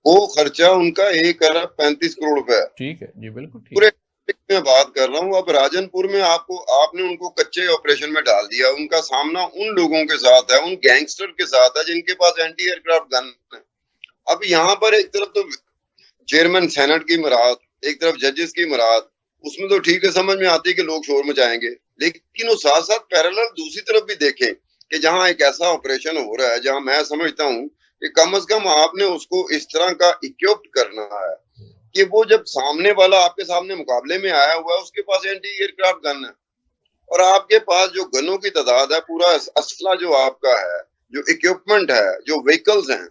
وہ خرچہ ان کا 1,35 کروڑ روپے ہے۔ ٹھیک ہے جی، بالکل ٹھیک پورے میں بات کر رہا ہوں۔ اب راجن پور میں آپ نے ان کو کچے آپریشن میں ڈال دیا، ان کا سامنا ان لوگوں کے ساتھ ہے، ان گینگسٹر کے ساتھ ہے جن کے پاس اینٹی ایئر کرافٹ گن ہے۔ اب یہاں پر ایک طرف تو چیئرمین سینٹ کی مراد، ایک طرف ججز کی مراد، اس میں تو ٹھیک ہے، سمجھ میں آتی ہے کہ لوگ شور مچائیں گے، لیکن وہ ساتھ ساتھ پیرالل دوسری طرف بھی دیکھیں کہ جہاں ایک ایسا آپریشن ہو رہا ہے جہاں میں سمجھتا ہوں کہ کم از کم آپ نے اس کو اس طرح کا اکوپڈ کرنا ہے کہ وہ جب سامنے والا آپ کے سامنے مقابلے میں آیا ہوا ہے اس کے پاس اینٹی ایئر کرافٹ گن ہے، اور آپ کے پاس جو گنوں کی تعداد ہے، پورا اسلحہ جو آپ کا ہے، جو اکوپمنٹ ہے، جو وہیکلز ہیں،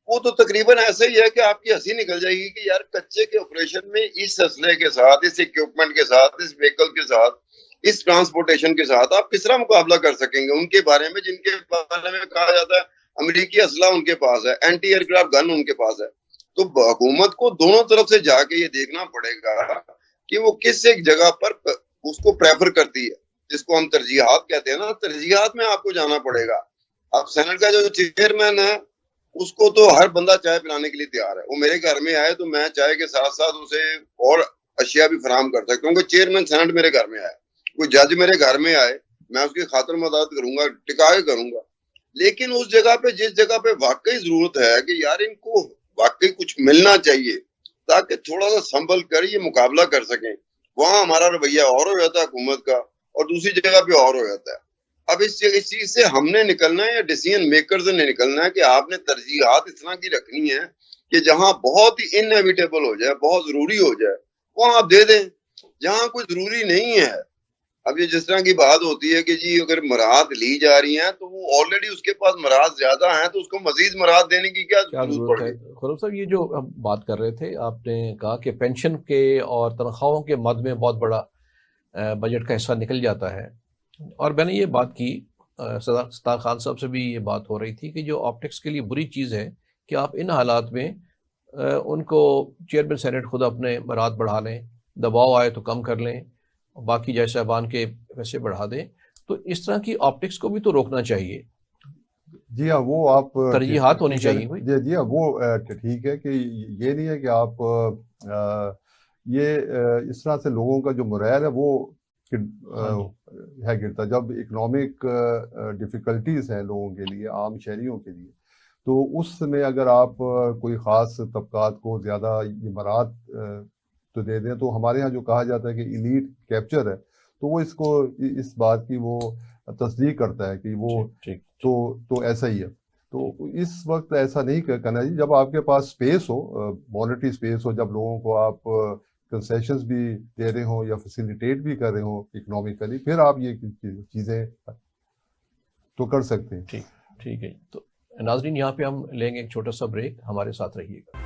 وہ تو تقریباً ایسا ہی ہے کہ آپ کی ہنسی نکل جائے گی کہ یار کچے کے آپریشن میں اس اسلحے کے ساتھ، اس اکوپمنٹ کے ساتھ، اس وہیکل کے ساتھ، اس ٹرانسپورٹیشن کے ساتھ آپ کس طرح مقابلہ کر سکیں گے ان کے بارے میں جن کے بارے میں کہا جاتا ہے امریکی اسلحہ ان کے پاس ہے، اینٹی ایئر کرافٹ گن ان کے پاس ہے۔ تو حکومت کو دونوں طرف سے جا کے یہ دیکھنا پڑے گا کہ وہ کس ایک جگہ پر اس کو پریفر کرتی ہے، جس کو ہم ترجیحات کہتے ہیں نا، ترجیحات میں آپ کو جانا پڑے گا۔ اب سینٹ کا جو چیئرمین ہے اس کو تو ہر بندہ چائے پلانے کے لیے تیار ہے، وہ میرے گھر میں آئے تو میں چائے کے ساتھ ساتھ اسے اور اشیاء بھی فراہم کر سکتا ہوں، کیونکہ چیئرمین سینٹ میرے گھر میں آئے، کوئی جج میرے گھر میں آئے میں اس کی خاطر مدد کروں گا، ٹکا کے کروں گا۔ لیکن اس جگہ پہ، جس جگہ پہ واقعی ضرورت ہے کہ یار ان کو واقعی کچھ ملنا چاہیے تاکہ تھوڑا سا سنبھل کر یہ مقابلہ کر سکیں، وہاں ہمارا رویہ اور ہو جاتا ہے حکومت کا، اور دوسری جگہ پہ اور ہو جاتا ہے۔ اب اس چیز سے ہم نے نکلنا ہے یا ڈیسیژن میکرز نے نکلنا ہے کہ آپ نے ترجیحات اس طرح کی رکھنی ہے کہ جہاں بہت ہی انیویٹیبل ہو جائے، بہت ضروری ہو جائے، وہاں آپ دے دیں، جہاں کوئی ضروری نہیں ہے۔ اب یہ جس طرح کی بات ہوتی ہے کہ جی اگر مراد لی جا رہی ہیں تو وہ آلریڈی اس کے پاس مراد زیادہ ہیں تو اس کو مزید مراد دینے کی کیا ضرورت پڑ گئی؟ خرم صاحب، یہ جو ہم بات کر رہے تھے، آپ نے کہا کہ پینشن کے اور تنخواہوں کے مد میں بہت بڑا بجٹ کا حصہ نکل جاتا ہے، اور میں نے یہ بات کی ستار خان صاحب سے بھی یہ بات ہو رہی تھی کہ جو آپٹکس کے لیے بری چیز ہے کہ آپ ان حالات میں ان کو چیئرمین سینٹ خود اپنے مراد بڑھا لیں، دباؤ آئے تو کم کر لیں، باقی جج صاحبان کے پیسے بڑھا دیں، تو اس طرح کی آپٹکس کو بھی تو روکنا چاہیے۔ جی ہاں، وہ آپ ترجیحات ہونی چاہیے۔ جی ہاں، وہ ٹھیک ہے کہ یہ نہیں ہے کہ آپ یہ اس طرح سے لوگوں کا جو مرائل ہے وہ ہے گرتا۔ جب اکنامک ڈیفیکلٹیز ہیں لوگوں کے لیے، عام شہریوں کے لیے، تو اس میں اگر آپ کوئی خاص طبقات کو زیادہ یہ مراد تو دے دیں، تو ہمارے ہاں جو کہا جاتا ہے کہ ایلیٹ کیپچر ہے، تو وہ اس کو اس بات کی وہ تصدیق کرتا ہے کہ وہ تو ایسا ہی ہے۔ تو اس وقت ایسا نہیں کرنا چاہیے، جب آپ کے پاس سپیس ہو، مانیٹری سپیس ہو، جب لوگوں کو آپ کنسیشنز بھی دے رہے ہوں یا فیسیلیٹیٹ بھی کر رہے ہوں اکنامکلی، پھر آپ یہ چیزیں تو کر سکتے ہیں۔ ٹھیک ہے، تو ناظرین یہاں پہ ہم لیں گے ایک چھوٹا سا بریک، ہمارے ساتھ رہیے گا۔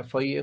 FIA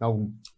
now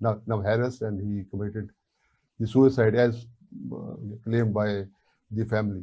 now harassed and he committed the suicide as claimed by the family।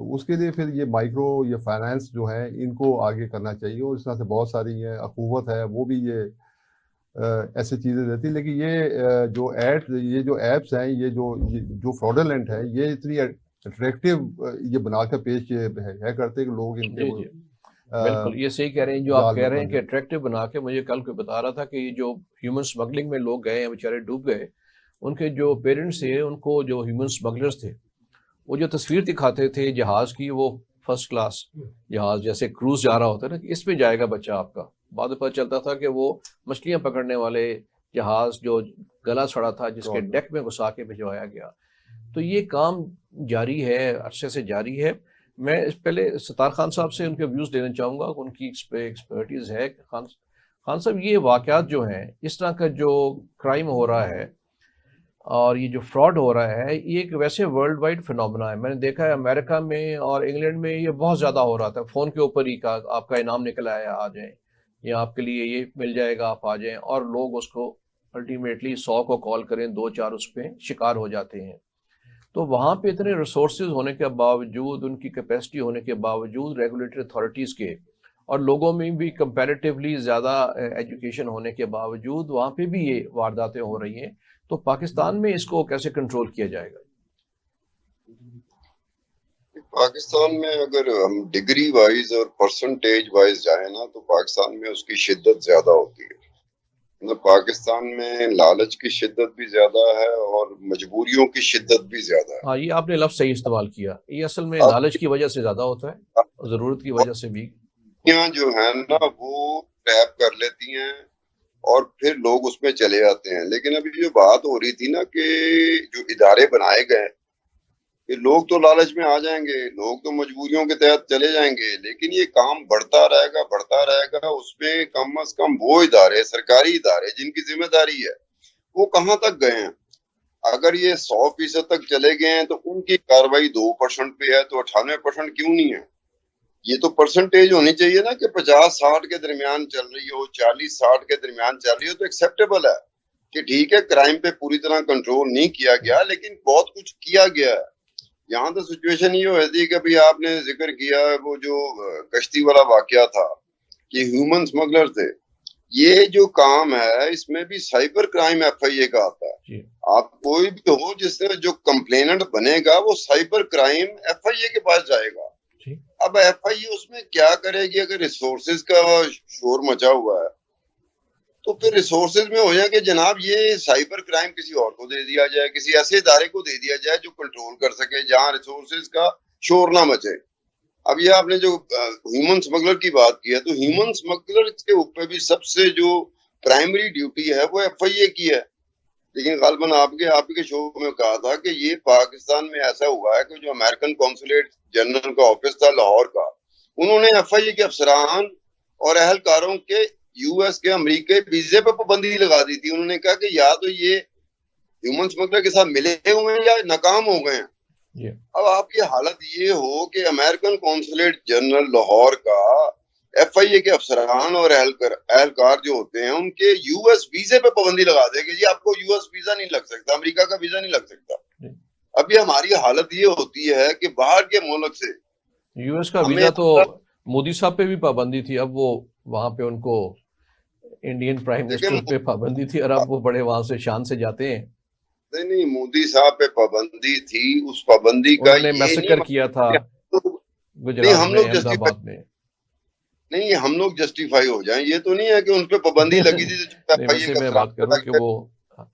تو اس کے لیے پھر یہ مائکرو یہ فائنانس جو ہے ان کو آگے کرنا چاہیے، اور اس طرح سے بہت ساری ہیں، اخوت ہے، وہ بھی یہ ایسی چیزیں دیتی ہیں. لیکن یہ جو ایپس ہیں، یہ جو فراڈولنٹ ہے، یہ اتنی اٹریکٹیو یہ بنا کر پیش ہے کرتے کہ لوگ ان کے بالکل یہ صحیح کہہ رہے ہیں جو آپ کہہ رہے ہیں کہ اٹریکٹیو بنا کے. مجھے کل کوئی بتا رہا تھا کہ یہ جو ہیومن اسمگلنگ میں لوگ گئے ہیں بیچارے ڈوب گئے، ان کے جو پیرنٹس تھے ان کو جو ہیومن اسمگلرز تھے وہ جو تصویر دکھاتے تھے جہاز کی، وہ فرسٹ کلاس جہاز جیسے کروز جا رہا ہوتا ہے نا کہ اس پہ جائے گا بچہ آپ کا، بعد میں پتہ چلتا تھا کہ وہ مچھلیاں پکڑنے والے جہاز جو گلا سڑا تھا جس کے ڈیک میں گھسا کے بھجوایا گیا. تو یہ کام جاری ہے، عرصے سے جاری ہے. میں پہلے ستار خان صاحب سے ان کے ویوز لینا چاہوں گا، ان کی ایکسپرٹیز ہے. خان صاحب یہ واقعات جو ہیں، اس طرح کا جو کرائم ہو رہا ہے اور یہ جو فراڈ ہو رہا ہے، یہ ایک ویسے ورلڈ وائڈ فنومنا ہے. میں نے دیکھا ہے امریکہ میں اور انگلینڈ میں یہ بہت زیادہ ہو رہا تھا. فون کے اوپر ہی آپ کا انعام نکل آیا، آ جائیں، یا آپ کے لیے یہ مل جائے گا، آپ آ جائیں، اور لوگ اس کو الٹیمیٹلی 100 کو کال کریں، 2-4 اس پہ شکار ہو جاتے ہیں. تو وہاں پہ اتنے ریسورسز ہونے کے باوجود، ان کی کیپیسٹی ہونے کے باوجود، ریگولیٹری اتھارٹیز کے اور لوگوں میں بھی کمپیریٹیولی زیادہ ایجوکیشن ہونے کے باوجود وہاں پہ بھی یہ وارداتیں ہو رہی ہیں. تو پاکستان میں اس کو کیسے کنٹرول کیا جائے گا؟ پاکستان میں اگر ہم ڈگری وائز اور پرسنٹیج وائز جائیں نا تو پاکستان میں اس کی شدت زیادہ ہوتی ہے. پاکستان میں لالچ کی شدت بھی زیادہ ہے اور مجبوریوں کی شدت بھی زیادہ ہے. ہاں، یہ آپ نے لفظ صحیح استعمال کیا. یہ اصل میں لالچ کی وجہ سے زیادہ ہوتا ہے اور ضرورت کی وجہ سے بھی. جو ہیں نا وہ ٹیپ کر لیتی ہیں اور پھر لوگ اس میں چلے آتے ہیں. لیکن ابھی جو بات ہو رہی تھی نا کہ جو ادارے بنائے گئے کہ لوگ تو لالچ میں آ جائیں گے، لوگ تو مجبوریوں کے تحت چلے جائیں گے، لیکن یہ کام بڑھتا رہے گا. اس میں کم از کم وہ ادارے، سرکاری ادارے جن کی ذمہ داری ہے، وہ کہاں تک گئے ہیں؟ اگر یہ 100% تک چلے گئے ہیں تو ان کی کاروائی 2% پہ ہے، تو 98% کیوں نہیں ہے؟ یہ تو پرسنٹیج ہونی چاہیے نا کہ 50-60 کے درمیان چل رہی ہو، 40-60 کے درمیان چل رہی ہو تو ایکسیپٹیبل ہے کہ ٹھیک ہے کرائم پہ پوری طرح کنٹرول نہیں کیا گیا لیکن بہت کچھ کیا گیا ہے. یہاں تو سچویشن یہ ہوئی تھی کہ ابھی آپ نے ذکر کیا وہ جو کشتی والا واقعہ تھا کہ ہیومن اسمگلر تھے. یہ جو کام ہے اس میں بھی سائبر کرائم ایف آئی اے کا آتا ہے. آپ کوئی بھی ہو جس نے جو کمپلیننٹ بنے گا وہ سائبر کرائم ایف آئی اے کے پاس جائے گا. اب ایف آئی اے اس میں کیا کرے گی؟ اگر ریسورسز کا شور مچا ہوا ہے تو پھر ریسورسز میں ہو جائے کہ جناب یہ سائبر کرائم کسی اور کو دے دیا جائے، کسی ایسے ادارے کو دے دیا جائے جو کنٹرول کر سکے، جہاں ریسورسز کا شور نہ مچے. اب یہ آپ نے جو ہیومن اسمگلر کی بات کی ہے تو ہیومن اسمگلر کے اوپر بھی سب سے جو پرائمری ڈیوٹی ہے وہ ایف آئی اے کی ہے. لیکن غالباً آپ کے شو میں کہا تھا کہ یہ پاکستان میں ایسا ہوا ہے کہ جو امریکن کونسولیٹ جنرل کا آفس تھا لاہور کا، انہوں نے ایف آئی اے کے افسران اور اہلکاروں کے یو ایس کے امریکہ ویزے پہ پابندی لگا دی تھی. انہوں نے کہا کہ یا تو یہ ہیومن اسمگلر کے ساتھ ملے ہوئے ہیں یا ناکام ہو گئے ہیں. اب آپ کی حالت یہ ہو کہ امریکن کونسولیٹ جنرل لاہور کا ایف آئی اے کے افسران اور اہلکار جو ہوتے ہیں ان کے یو ایس ویزے پہ پابندی لگا دے کہ جی آپ کو یو ایس ویزا نہیں لگ سکتا، امریکہ کا ویزا نہیں لگ سکتا. ابھی ہماری حالت یہ ہوتی ہے کہ باہر کے ملک سے یو ایس کا ویزا تو مودی صاحب پہ بھی پابندی تھی، اب وہ وہاں پہ ان کو انڈین پرائم منسٹر پہ پابندی تھی اور اب وہ بڑے وہاں سے شان سے جاتے ہیں. نہیں مودی صاحب پہ پابندی تھی، اس پابندی کا انہوں نے میسکر کیا تھا گجرات میں، احمد آباد میں. نہیں ہم لوگ جسٹیفائی ہو جائیں، یہ تو نہیں ہے کہ ان پہ پابندی لگی تھی. ویسے میں بات کروں کہ وہ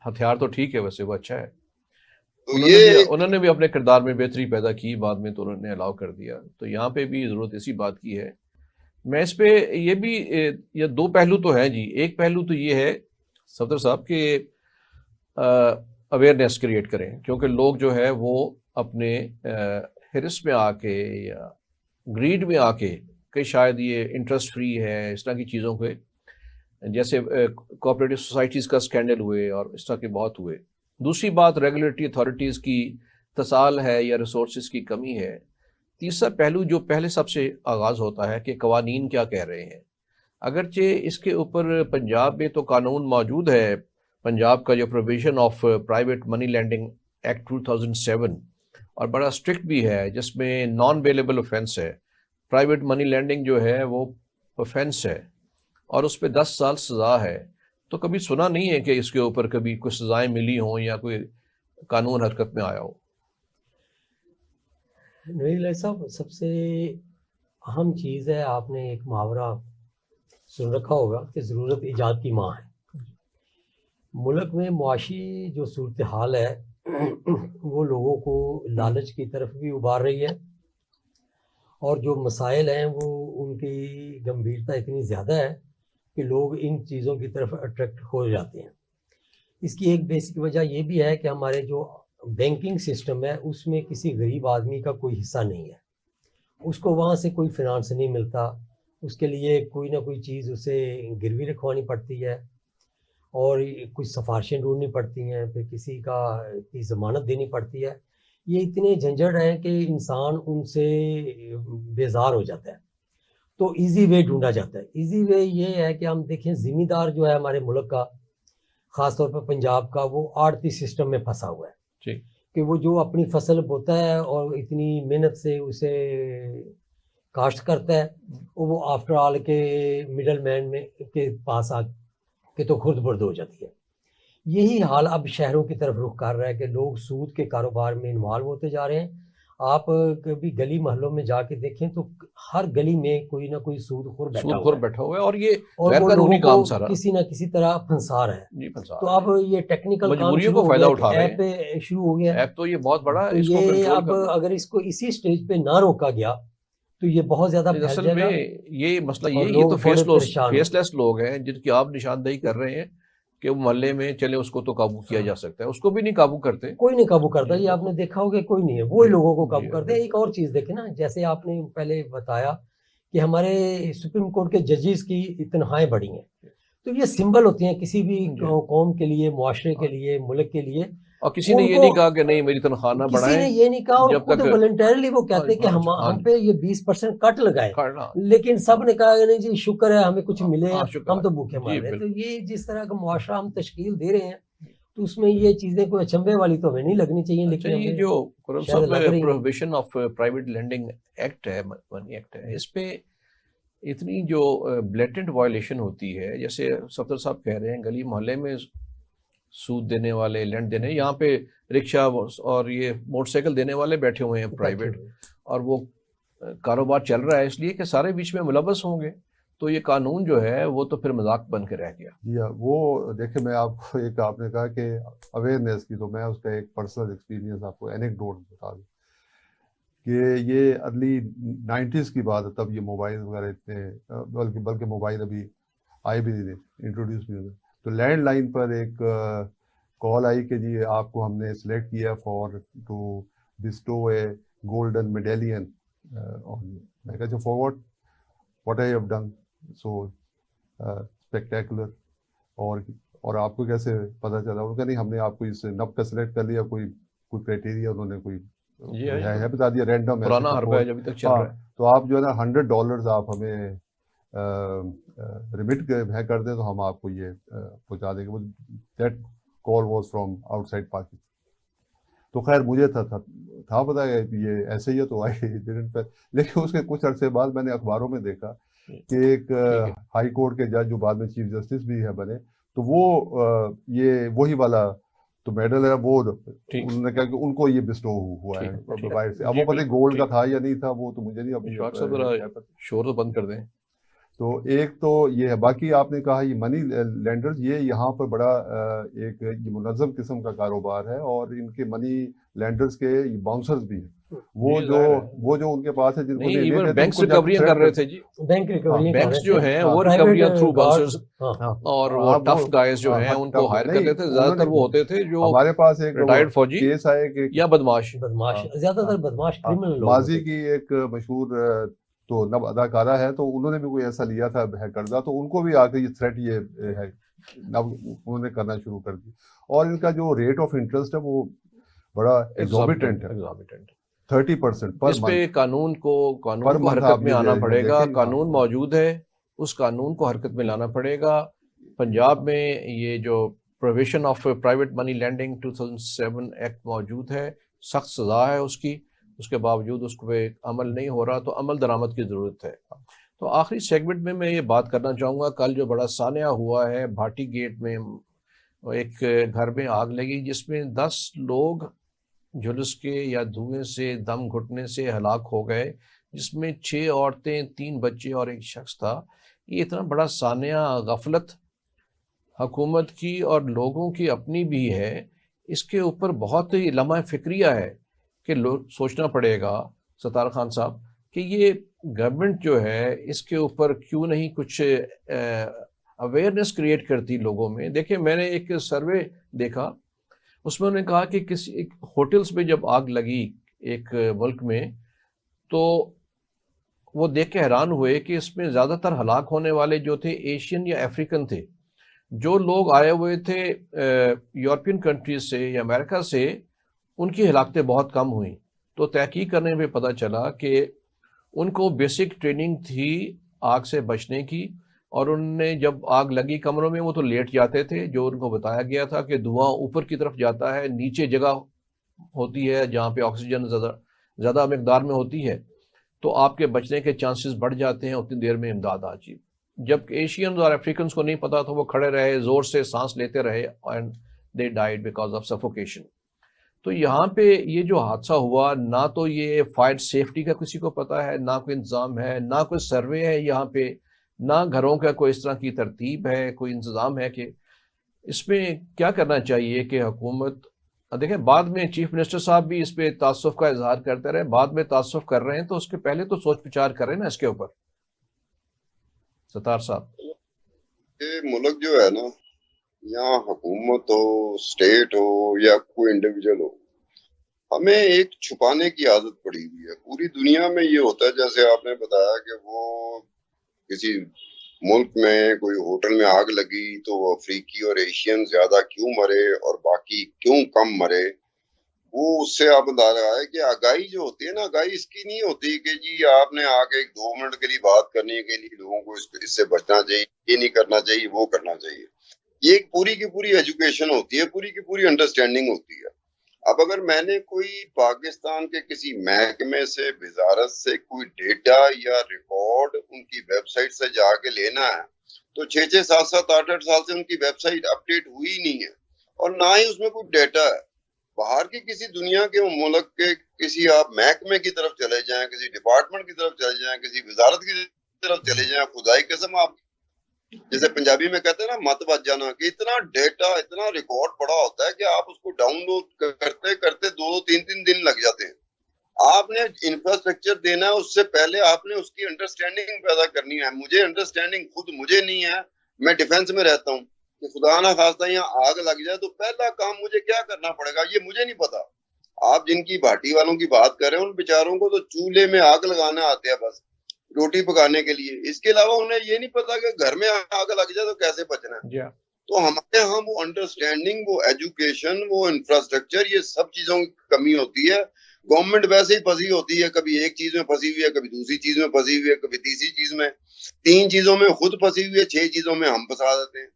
ہتھیار تو ٹھیک ہے، ویسے وہ اچھا ہے. انہوں نے بھی اپنے کردار میں بہتری پیدا کی، بعد میں تو انہوں نے الاؤ کر دیا. تو یہاں پہ بھی ضرورت اسی بات کی ہے. میں اس پہ یہ بھی یہ دو پہلو تو ہیں جی. ایک پہلو تو یہ ہے صفدر صاحب کہ اویئرنیس کریٹ کریں، کیونکہ لوگ جو ہے وہ اپنے ہرس میں آ کے یا گریڈ میں آ کے کہ شاید یہ انٹرسٹ فری ہے، اس طرح کی چیزوں کے، جیسے کوآپریٹو سوسائٹیز کا اسکینڈل ہوئے اور اس طرح کے بہت ہوئے. دوسری بات ریگولیٹری اتھارٹیز کی تصال ہے یا ریسورسز کی کمی ہے. تیسرا پہلو جو پہلے سب سے آغاز ہوتا ہے کہ قوانین کیا کہہ رہے ہیں. اگرچہ اس کے اوپر پنجاب میں تو قانون موجود ہے، پنجاب کا جو provision of private money lending act 2007، اور بڑا اسٹرکٹ بھی ہے، جس میں نان بیلیبل اوفینس ہے. پرائیویٹ منی لینڈنگ جو ہے وہ اوفینس ہے اور اس پہ 10 سال سزا ہے. تو کبھی سنا نہیں ہے کہ اس کے اوپر کبھی کوئی سزائیں ملی ہوں یا کوئی قانون حرکت میں آیا ہو. نوید علیہ صاحب، سب سے اہم چیز ہے، آپ نے ایک محاورہ سن رکھا ہوگا کہ ضرورت ایجاد کی ماں ہے. ملک میں معاشی جو صورتحال ہے وہ لوگوں کو لالچ کی طرف بھی ابھار رہی ہے، اور جو مسائل ہیں وہ ان کی گمبھیرتا اتنی زیادہ ہے کہ لوگ ان چیزوں کی طرف اٹریکٹ ہو جاتے ہیں. اس کی ایک بیسک وجہ یہ بھی ہے کہ ہمارے جو بینکنگ سسٹم ہے اس میں کسی غریب آدمی کا کوئی حصہ نہیں ہے. اس کو وہاں سے کوئی فنانس نہیں ملتا، اس کے لیے کوئی نہ کوئی چیز اسے گروی رکھوانی پڑتی ہے اور کچھ سفارشیں ڈھونڈنی پڑتی ہیں، پھر کسی کی ضمانت دینی پڑتی ہے. یہ اتنے جھنجھٹ ہیں کہ انسان ان سے بیزار ہو جاتا ہے. تو ایزی وے ڈھونڈا جاتا ہے. ایزی وے یہ ہے کہ ہم دیکھیں زمین دار جو ہے ہمارے ملک کا، خاص طور پر پنجاب کا، وہ آڑتی سسٹم میں پھنسا ہوا ہے. جی. کہ وہ جو اپنی فصل بوتا ہے اور اتنی محنت سے اسے کاشت کرتا ہے، وہ آفٹر آل کے مڈل مین میں کے پاس آ کے تو خرد برد ہو جاتی ہے. یہی حال اب شہروں کی طرف رخ کر رہا ہے کہ لوگ سود کے کاروبار میں انوالو ہوتے جا رہے ہیں. آپ کبھی گلی محلوں میں جا کے دیکھیں تو ہر گلی میں کوئی نہ کوئی سود خور بیٹھا ہوا ہے اور یہ اور غیر وہ قانونی لوگوں کام کو سارا کسی نہ کسی طرح پھنسا رہا ہے. جی پھنسا تو رہا اب یہ ٹیکنیکل کام مجبوریوں شروع کو ہو فائدہ گیا اٹھا کہ رہے ایپ پہ شروع ہو گیا. ایپ تو یہ بہت بڑا تو اس کو یہ کنٹرول اب کرنا. اگر اس کو اسی سٹیج پہ نہ روکا گیا تو یہ بہت زیادہ پھیل اصل جائے گا. میں یہ مسئلہ اور یہ لوگ تو بڑے پریشان فیس لیس لوگ ہیں جن کی آپ نشاندہی کر رہے ہیں کہ وہ محلے میں چلے اس کو تو قابو کیا جا سکتا ہے، اس کو بھی نہیں قابو کرتے. کوئی نہیں قابو کرتا. یہ آپ نے دیکھا ہوگا کوئی نہیں ہے، وہی لوگوں کو قابو جی، کرتے ہیں. ایک اور چیز دیکھیں نا، جیسے آپ نے پہلے بتایا کہ ہمارے سپریم کورٹ کے ججز کی تنخواہیں بڑھی ہیں، تو یہ سمبل ہوتی ہیں کسی بھی قوم کے لیے، معاشرے کے لیے، ملک کے لیے. اور کسی نے یہ نہیں کہا کہ نہیں میری تنخواہ نہ کسی بڑھائیں. نے یہ نہیں کہا، اور جب خود تک والنٹیرلی وہ کہتے کہ ہم پہ یہ 20% کٹ لگائے، لیکن سب نے کہا کہ نہیں جی شکر ہے ہمیں کچھ ملے ہیں، ہم تو بھوکے مار رہے ہیں. تو یہ جس طرح کا معاشرہ ہم تشکیل دے رہے ہیں تو اس میں یہ چیزیں کوئی اچنبے والی تو ہمیں نہیں لگنی چاہیے. لیکن یہ جو prohibition of private lending act ہے، منی ایکٹ ہے، اس پہ اتنی جو بلیٹنٹ وائلیشن ہوتی ہے، جیسے صفدر صاحب کہہ رہے ہیں گلی محلے میں سود دینے والے، لینڈ دینے، یہاں پہ رکشہ اور یہ موٹر سائیکل دینے والے بیٹھے ہوئے ہیں پرائیویٹ، اور وہ کاروبار چل رہا ہے اس لیے کہ سارے بیچ میں ملوث ہوں گے. تو یہ قانون جو ہے وہ تو پھر مذاق بن کے رہ گیا. جی وہ دیکھیں، میں آپ کو ایک آپ نے کہا کہ اویئرنیس کی، تو میں اس کا ایک پرسنل ایکسپیرینس آپ کو اینیکڈوٹ بتا دوں کہ یہ ارلی 90s کی بات ہے. تب یہ موبائل وغیرہ اتنے بلکہ موبائل ابھی آئے بھی نہیں تھے، انٹروڈیوس بھی نہیں تھے. تو لینڈ لائن پر ایک کال آئی کہ جی آپ کو ہم نے سلیکٹ کیا for to bestow a golden medallion. میں کہا for what I have done so spectacular. اور آپ کو کیسے پتہ چلا؟ انہوں نے کہا نہیں ہم نے آپ کو اس نب کا سلیکٹ کر لیا، کوئی کرائٹیریا انہوں نے کوئی ہے بتا دیا، رینڈم ہے، پرانا حربہ ہے جب تک چل رہا ہے. تو آپ جو ہے نا $100 آپ ہمیں ریمٹ کر دیں تو ہم آپ کو یہ پہنچا دیں گے. That call was from out side Pakistan. تو خیر مجھے تھا پتا ہے یہ ایسے ہی ہے تو آئی ڈیڈنٹ پہ. لیکن اس کے کچھ عرصے بعد میں نے اخباروں میں دیکھا کہ ایک ہائی کورٹ کے جج جو بعد میں چیف جسٹس بھی ہے بنے، تو وہ یہ وہی والا تو میڈل ہے وہ انہوں نے کہا کہ ان کو یہ بسٹو ہوا ہے باہر سے. اب وہ پتہ گولڈ کا تھا یا نہیں تھا وہ تو مجھے نہیں. اب شور تو بند کر دیں. تو ایک تو یہ ہے. باقی آپ نے کہا یہ منی لینڈرز، یہ یہاں پر بڑا ایک یہ منظم قسم کا کاروبار ہے، اور ان کے منی لینڈرز کے باؤنسرز بھی ہیں. وہ جو ان کے پاس ہے جن کو بینکس ریکوریاں کر رہے تھے جی. بینکس جو ہیں وہ ریکوریاں تھرو باؤنسرز اور وہ ٹف گائز جو ہیں ان کو ہائر کر لیتے تھے. زیادہ تر وہ ہوتے تھے جو ہمارے پاس ایک ریٹائرڈ فوجی کیس آئے کہ یا بدماش، زیادہ تر بدماش کرمنل لوگ. ماضی کی ایک مشہور تو نب اداکارہ ہے، تو انہوں نے بھی کوئی ایسا لیا تھا قرضہ، تو ان کو بھی آ کے یہ تھریٹ یہ ہے نب انہوں نے کرنا شروع کر دی. اور ان کا جو ریٹ آف انٹرسٹ ہے وہ بڑا ایگزابیٹنٹ ہے، 30% پر اس پہ قانون کو حرکت میں آنا پڑے گا. قانون موجود ہے، اس قانون کو حرکت میں لانا پڑے گا. پنجاب میں یہ جو prohibition of private money lending 2007 act موجود ہے، سخت سزا ہے اس کی، اس کے باوجود اس پہ عمل نہیں ہو رہا، تو عمل درآمد کی ضرورت ہے۔ تو آخری سیگمنٹ میں یہ بات کرنا چاہوں گا، کل جو بڑا سانحہ ہوا ہے بھاٹی گیٹ میں، ایک گھر میں آگ لگی جس میں 10 لوگ جھلس کے یا دھوئیں سے دم گھٹنے سے ہلاک ہو گئے، جس میں 6 عورتیں، 3 بچے اور ایک شخص تھا۔ یہ اتنا بڑا سانحہ غفلت حکومت کی اور لوگوں کی اپنی بھی ہے، اس کے اوپر بہت ہی لمحہ فکریہ ہے کہ لوگ سوچنا پڑے گا ستار خان صاحب کہ یہ گورنمنٹ جو ہے اس کے اوپر کیوں نہیں کچھ اویئرنیس کریٹ کرتی لوگوں میں۔ دیکھیں میں نے ایک سروے دیکھا، اس میں انہوں نے کہا کہ کسی ہوٹلز میں جب آگ لگی ایک ملک میں، تو وہ دیکھ کے حیران ہوئے کہ اس میں زیادہ تر ہلاک ہونے والے جو تھے ایشین یا افریقن تھے۔ جو لوگ آئے ہوئے تھے یورپین کنٹریز سے یا امریکہ سے، ان کی ہلاکتیں بہت کم ہوئیں۔ تو تحقیق کرنے میں پتہ چلا کہ ان کو بیسک ٹریننگ تھی آگ سے بچنے کی، اور ان نے جب آگ لگی کمروں میں وہ تو لیٹ جاتے تھے، جو ان کو بتایا گیا تھا کہ دھواں اوپر کی طرف جاتا ہے، نیچے جگہ ہوتی ہے جہاں پہ آکسیجن زیادہ مقدار میں ہوتی ہے، تو آپ کے بچنے کے چانسز بڑھ جاتے ہیں، اتنی دیر میں امداد آ جائے۔ جب ایشینز اور افریقنز کو نہیں پتا تو وہ کھڑے رہے، زور سے سانس لیتے رہے، and they died because of suffocation. تو یہاں پہ یہ جو حادثہ ہوا، نہ تو یہ فائر سیفٹی کا کسی کو پتا ہے، نہ کوئی انتظام ہے، نہ کوئی سروے ہے یہاں پہ، نہ گھروں کا کوئی اس طرح کی ترتیب ہے، کوئی انتظام ہے کہ اس میں کیا کرنا چاہیے کہ حکومت۔ دیکھیں بعد میں چیف منسٹر صاحب بھی اس پہ تعصب کا اظہار کرتے رہے، بعد میں تعصب کر رہے ہیں، تو اس کے پہلے تو سوچ وچار کریں نا اس کے اوپر ستار صاحب۔ یہ ملک جو ہے نا، یہاں حکومت ہو، اسٹیٹ ہو یا کوئی انڈیویجول ہو، ہمیں ایک چھپانے کی عادت پڑی ہوئی ہے۔ پوری دنیا میں یہ ہوتا ہے، جیسے آپ نے بتایا کہ وہ کسی ملک میں کوئی ہوٹل میں آگ لگی تو وہ افریقی اور ایشین زیادہ کیوں مرے اور باقی کیوں کم مرے، وہ اس سے آپ بتا رہا ہے کہ آگاہی جو ہوتی ہے نا، آگاہی اس کی نہیں ہوتی کہ جی آپ نے آ کے 2 منٹ کے لیے بات کرنے کے لیے لوگوں کو اس سے بچنا چاہیے، یہ نہیں کرنا چاہیے، وہ کرنا چاہیے۔ یہ ایک پوری کی پوری ایجوکیشن ہوتی ہے، پوری کی پوری انڈرسٹینڈنگ ہوتی ہے۔ اب اگر میں نے کوئی پاکستان کے کسی محکمے سے، وزارت سے کوئی ڈیٹا یا ریکارڈ ان کی ویب سائٹ سے جا کے لینا ہے، تو 6 7 7 8 8 سال سے ان کی ویب سائٹ اپ ڈیٹ ہوئی نہیں ہے، اور نہ ہی اس میں کوئی ڈیٹا ہے۔ باہر کی کسی دنیا کے ملک کے کسی آپ محکمے کی طرف چلے جائیں، کسی ڈپارٹمنٹ کی طرف چلے جائیں، کسی وزارت کی طرف چلے جائیں، خدائی قسم آپ جیسے پنجابی میں کہتے ہیں نا مت بچ جانا، کہ اتنا ڈیٹا، اتنا ریکارڈ بڑا ہوتا ہے کہ آپ اس کو ڈاؤن لوڈ کرتے کرتے 2 3 دن لگ جاتے ہیں۔ آپ نے انفراسٹرکچر دینا ہے، اس سے پہلے آپ نے اس کی انڈرسٹینڈنگ پیدا کرنی ہے۔ مجھے انڈرسٹینڈنگ خود مجھے نہیں ہے، میں ڈیفینس میں رہتا ہوں، کہ خدا نہ خواستہ یہاں آگ لگ جائے تو پہلا کام مجھے کیا کرنا پڑے گا یہ مجھے نہیں پتا۔ آپ جن کی بھاٹی والوں کی بات کر رہے ہیں، ان بیچاروں کو تو چولہے میں آگ لگانا آتے ہیں بس روٹی پکانے کے لیے، اس کے علاوہ انہیں یہ نہیں پتا کہ گھر میں آگ لگ جائے تو کیسے بچنا ہے۔ تو ہمارے ہاں وہ انڈرسٹینڈنگ، وہ ایجوکیشن، وہ انفراسٹرکچر، یہ سب چیزوں کی کمی ہوتی ہے۔ گورنمنٹ ویسے ہی پھنسی ہوتی ہے، کبھی ایک چیز میں پھنسی ہوئی ہے، کبھی دوسری چیز میں پھنسی ہوئی ہے، کبھی تیسری چیز میں، 3 چیزوں میں خود پھنسی ہوئی ہے، 6 چیزوں میں ہم پھنسا دیتے ہیں۔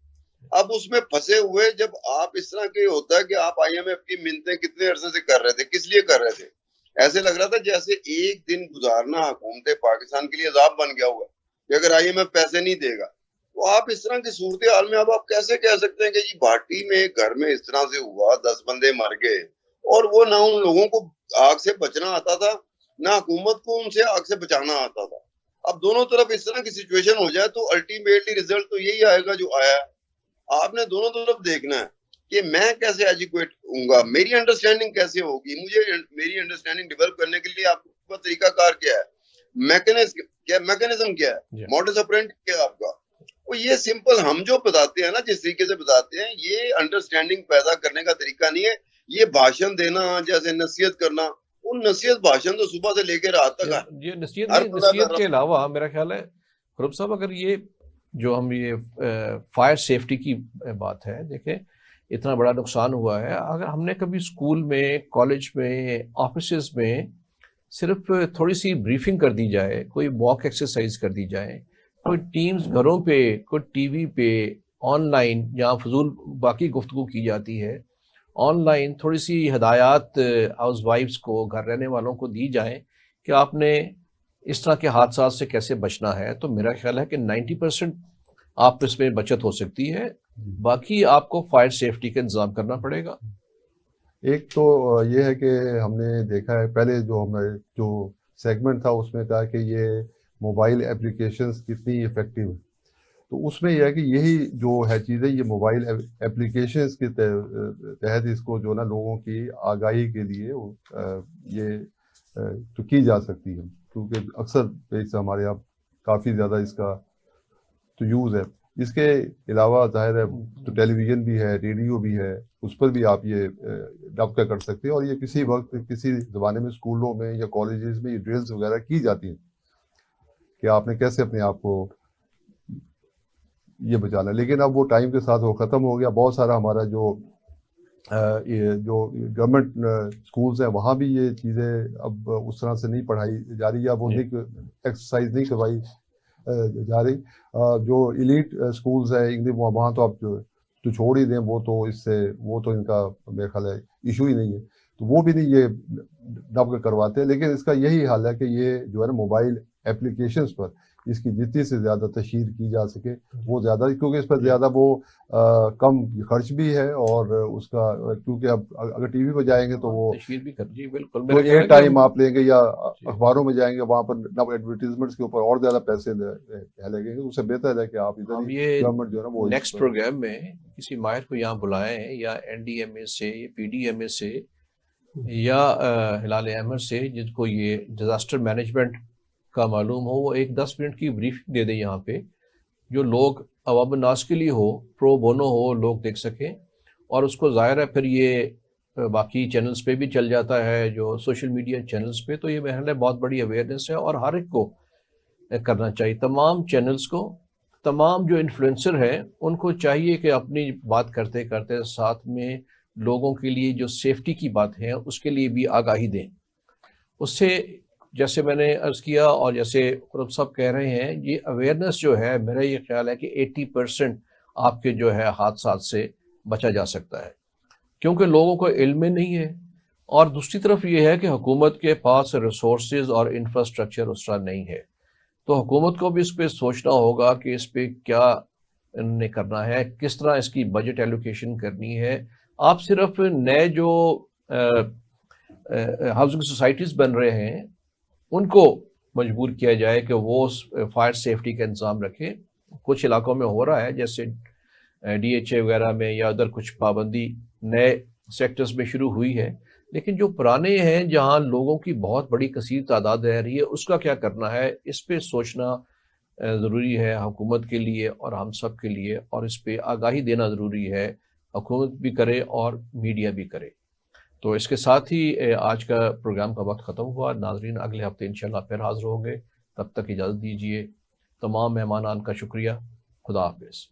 اب اس میں پھنسے ہوئے جب آپ اس طرح کے ہوتا ہے کہ آپ IMF کی منتیں کتنے عرصے سے کر رہے تھے، کس لیے کر رہے تھے؟ ایسے لگ رہا تھا جیسے ایک دن گزارنا حکومت پاکستان کے لیے عذاب بن گیا ہوا کہ اگر IMF پیسے نہیں دے گا۔ تو آپ اس طرح کی صورتحال میں اب آپ کیسے کہہ سکتے ہیں کہ جی بھاٹی میں گھر میں اس طرح سے ہوا، 10 بندے مر گئے، اور وہ نہ ان لوگوں کو آگ سے بچنا آتا تھا، نہ حکومت کو ان سے آگ سے بچانا آتا تھا۔ اب دونوں طرف اس طرح کی سچویشن ہو جائے تو الٹیمیٹلی ریزلٹ تو یہی آئے گا جو آیا ہے۔ آپ نے دونوں طرف دیکھنا ہے کہ میں کیسے ایجوکیٹ ہوں گا، میری انڈرسٹینڈنگ کیسے ہوگی، مجھے میری انڈرسٹینڈنگ ڈیولپ کرنے کے لیے آپ کا طریقہ کار کیا ہے، میکنزم کیا ہے، موڈس آپرینڈی کیا ہے آپ کا۔ وہ یہ سمپل ہم جو بتاتے ہیں نا، جس طریقے سے بتاتے ہیں، یہ انڈرسٹینڈنگ پیدا کرنے کا طریقہ نہیں ہے۔ یہ بھاشن دینا، جیسے نصیحت کرنا، وہ نصیحت بھاشن تو صبح سے لے کے رات تک ہے۔ یہ نصیحت کے علاوہ میرا خیال ہے خروب صاحب، اگر یہ جو ہم یہ فائر سیفٹی کی بات ہے، دیکھیں اتنا بڑا نقصان ہوا ہے، اگر ہم نے کبھی اسکول میں، کالج میں، آفیسز میں صرف تھوڑی سی بریفنگ کر دی جائے، کوئی واک ایکسرسائز کر دی جائے، کوئی ٹیمز گھروں پہ، کوئی ٹی وی پہ، آن لائن جہاں فضول باقی گفتگو کی جاتی ہے، آن لائن تھوڑی سی ہدایات ہاؤس وائفس کو، گھر رہنے والوں کو دی جائیں کہ آپ نے اس طرح کے حادثات سے کیسے بچنا ہے، تو میرا خیال ہے کہ 90% آپ اس میں بچت ہو سکتی ہے. باقی آپ کو فائر سیفٹی کا انتظام کرنا پڑے گا. ایک تو یہ ہے کہ ہم نے دیکھا ہے پہلے جو ہمارے جو سیگمنٹ تھا اس میں تھا کہ یہ موبائل اپلیکیشنز کتنی افیکٹو ہیں، تو اس میں یہ ہے کہ یہی جو ہے چیزیں یہ موبائل اپلیکیشنز کے تحت اس کو جو نا لوگوں کی آگاہی کے لیے یہ تو کی جا سکتی ہے، کیونکہ اکثر پیج سے ہمارے یہاں کافی زیادہ اس کا تو یوز ہے. اس کے علاوہ ظاہر ہے تو ٹیلی ویژن بھی ہے، ریڈیو بھی ہے، اس پر بھی آپ یہ ڈب کر سکتے ہیں. اور یہ کسی وقت کسی زمانے میں اسکولوں میں یا کالجز میں یہ ڈرلز وغیرہ کی جاتی ہیں کہ آپ نے کیسے اپنے آپ کو یہ بچانا. لیکن اب وہ ٹائم کے ساتھ وہ ختم ہو گیا. بہت سارا ہمارا جو گورنمنٹ اسکولز ہیں وہاں بھی یہ چیزیں اب اس طرح سے نہیں پڑھائی جا رہی، یا وہ ایکسرسائز نہیں کروائی جا رہی. جو ایلیٹ اسکولز ہیں انگلش وہاں تو آپ تو چھوڑ ہی دیں، وہ تو اس سے وہ تو ان کا میرے خیال ہے ایشو ہی نہیں ہے، تو وہ بھی نہیں یہ ڈب کر کرواتے. لیکن اس کا یہی حال ہے کہ یہ جو ہے نا موبائل اپلیکیشنز پر اس کی جتنی سے زیادہ تشہیر کی جا سکے وہ زیادہ، کیونکہ اس پر زیادہ وہ کم خرچ بھی ہے، اور اس کا کیونکہ اب اگر ٹی وی پہ جائیں گے تو وہ تشہیر بھی کر جی بالکل تو ایئر ٹائم آپ لیں گے، یا اخباروں میں جائیں گے وہاں پر ایڈورٹیزمنٹس کے اوپر اور زیادہ پیسے لگیں گے. اس سے بہتر ہے کہ آپ ادھر ہی گورنمنٹ جو ہے نا وہ نیکسٹ پروگرام میں کسی ماہر کو یہاں بلائیں، یا این ڈی ایم اے سے، یا پی ڈی ایم اے سے، یا ہلال احمد سے، جن کو یہ ڈیزاسٹر مینجمنٹ کا معلوم ہو، وہ ایک 10 منٹ کی بریفنگ دے دیں یہاں پہ، جو لوگ عوام الناس کے لیے ہو، پرو بونو ہو، لوگ دیکھ سکیں. اور اس کو ظاہر ہے پھر یہ باقی چینلز پہ بھی چل جاتا ہے، جو سوشل میڈیا چینلز پہ، تو یہ محل ہے بہت بڑی اویئرنیس ہے، اور ہر ایک کو کرنا چاہیے. تمام چینلز کو، تمام جو انفلوئنسر ہیں ان کو چاہیے کہ اپنی بات کرتے کرتے ساتھ میں لوگوں کے لیے جو سیفٹی کی بات ہے اس کے لیے بھی آگاہی دیں. اس سے جیسے میں نے عرض کیا اور جیسے قرب صاحب کہہ رہے ہیں، یہ اویئرنیس جو ہے میرا یہ خیال ہے کہ 80% آپ کے جو ہے حادثات سے بچا جا سکتا ہے، کیونکہ لوگوں کو علم نہیں ہے. اور دوسری طرف یہ ہے کہ حکومت کے پاس ریسورسز اور انفراسٹرکچر اس طرح نہیں ہے، تو حکومت کو بھی اس پہ سوچنا ہوگا کہ اس پہ کیا انہوں نے کرنا ہے، کس طرح اس کی بجٹ ایلوکیشن کرنی ہے. آپ صرف نئے جو ہاؤسنگ سوسائٹیز بن رہے ہیں ان کو مجبور کیا جائے کہ وہ فائر سیفٹی کا انتظام رکھیں. کچھ علاقوں میں ہو رہا ہے، جیسے ڈی ایچ اے وغیرہ میں، یا ادھر کچھ پابندی نئے سیکٹرز میں شروع ہوئی ہے. لیکن جو پرانے ہیں جہاں لوگوں کی بہت بڑی کثیر تعداد رہ رہی ہے، اس کا کیا کرنا ہے، اس پہ سوچنا ضروری ہے حکومت کے لیے اور ہم سب کے لیے، اور اس پہ آگاہی دینا ضروری ہے. حکومت بھی کرے اور میڈیا بھی کرے. تو اس کے ساتھ ہی آج کا پروگرام کا وقت ختم ہوا. ناظرین اگلے ہفتے انشاءاللہ پھر حاضر ہوں گے، تب تک اجازت دیجیے. تمام مہمانان کا شکریہ. خدا حافظ.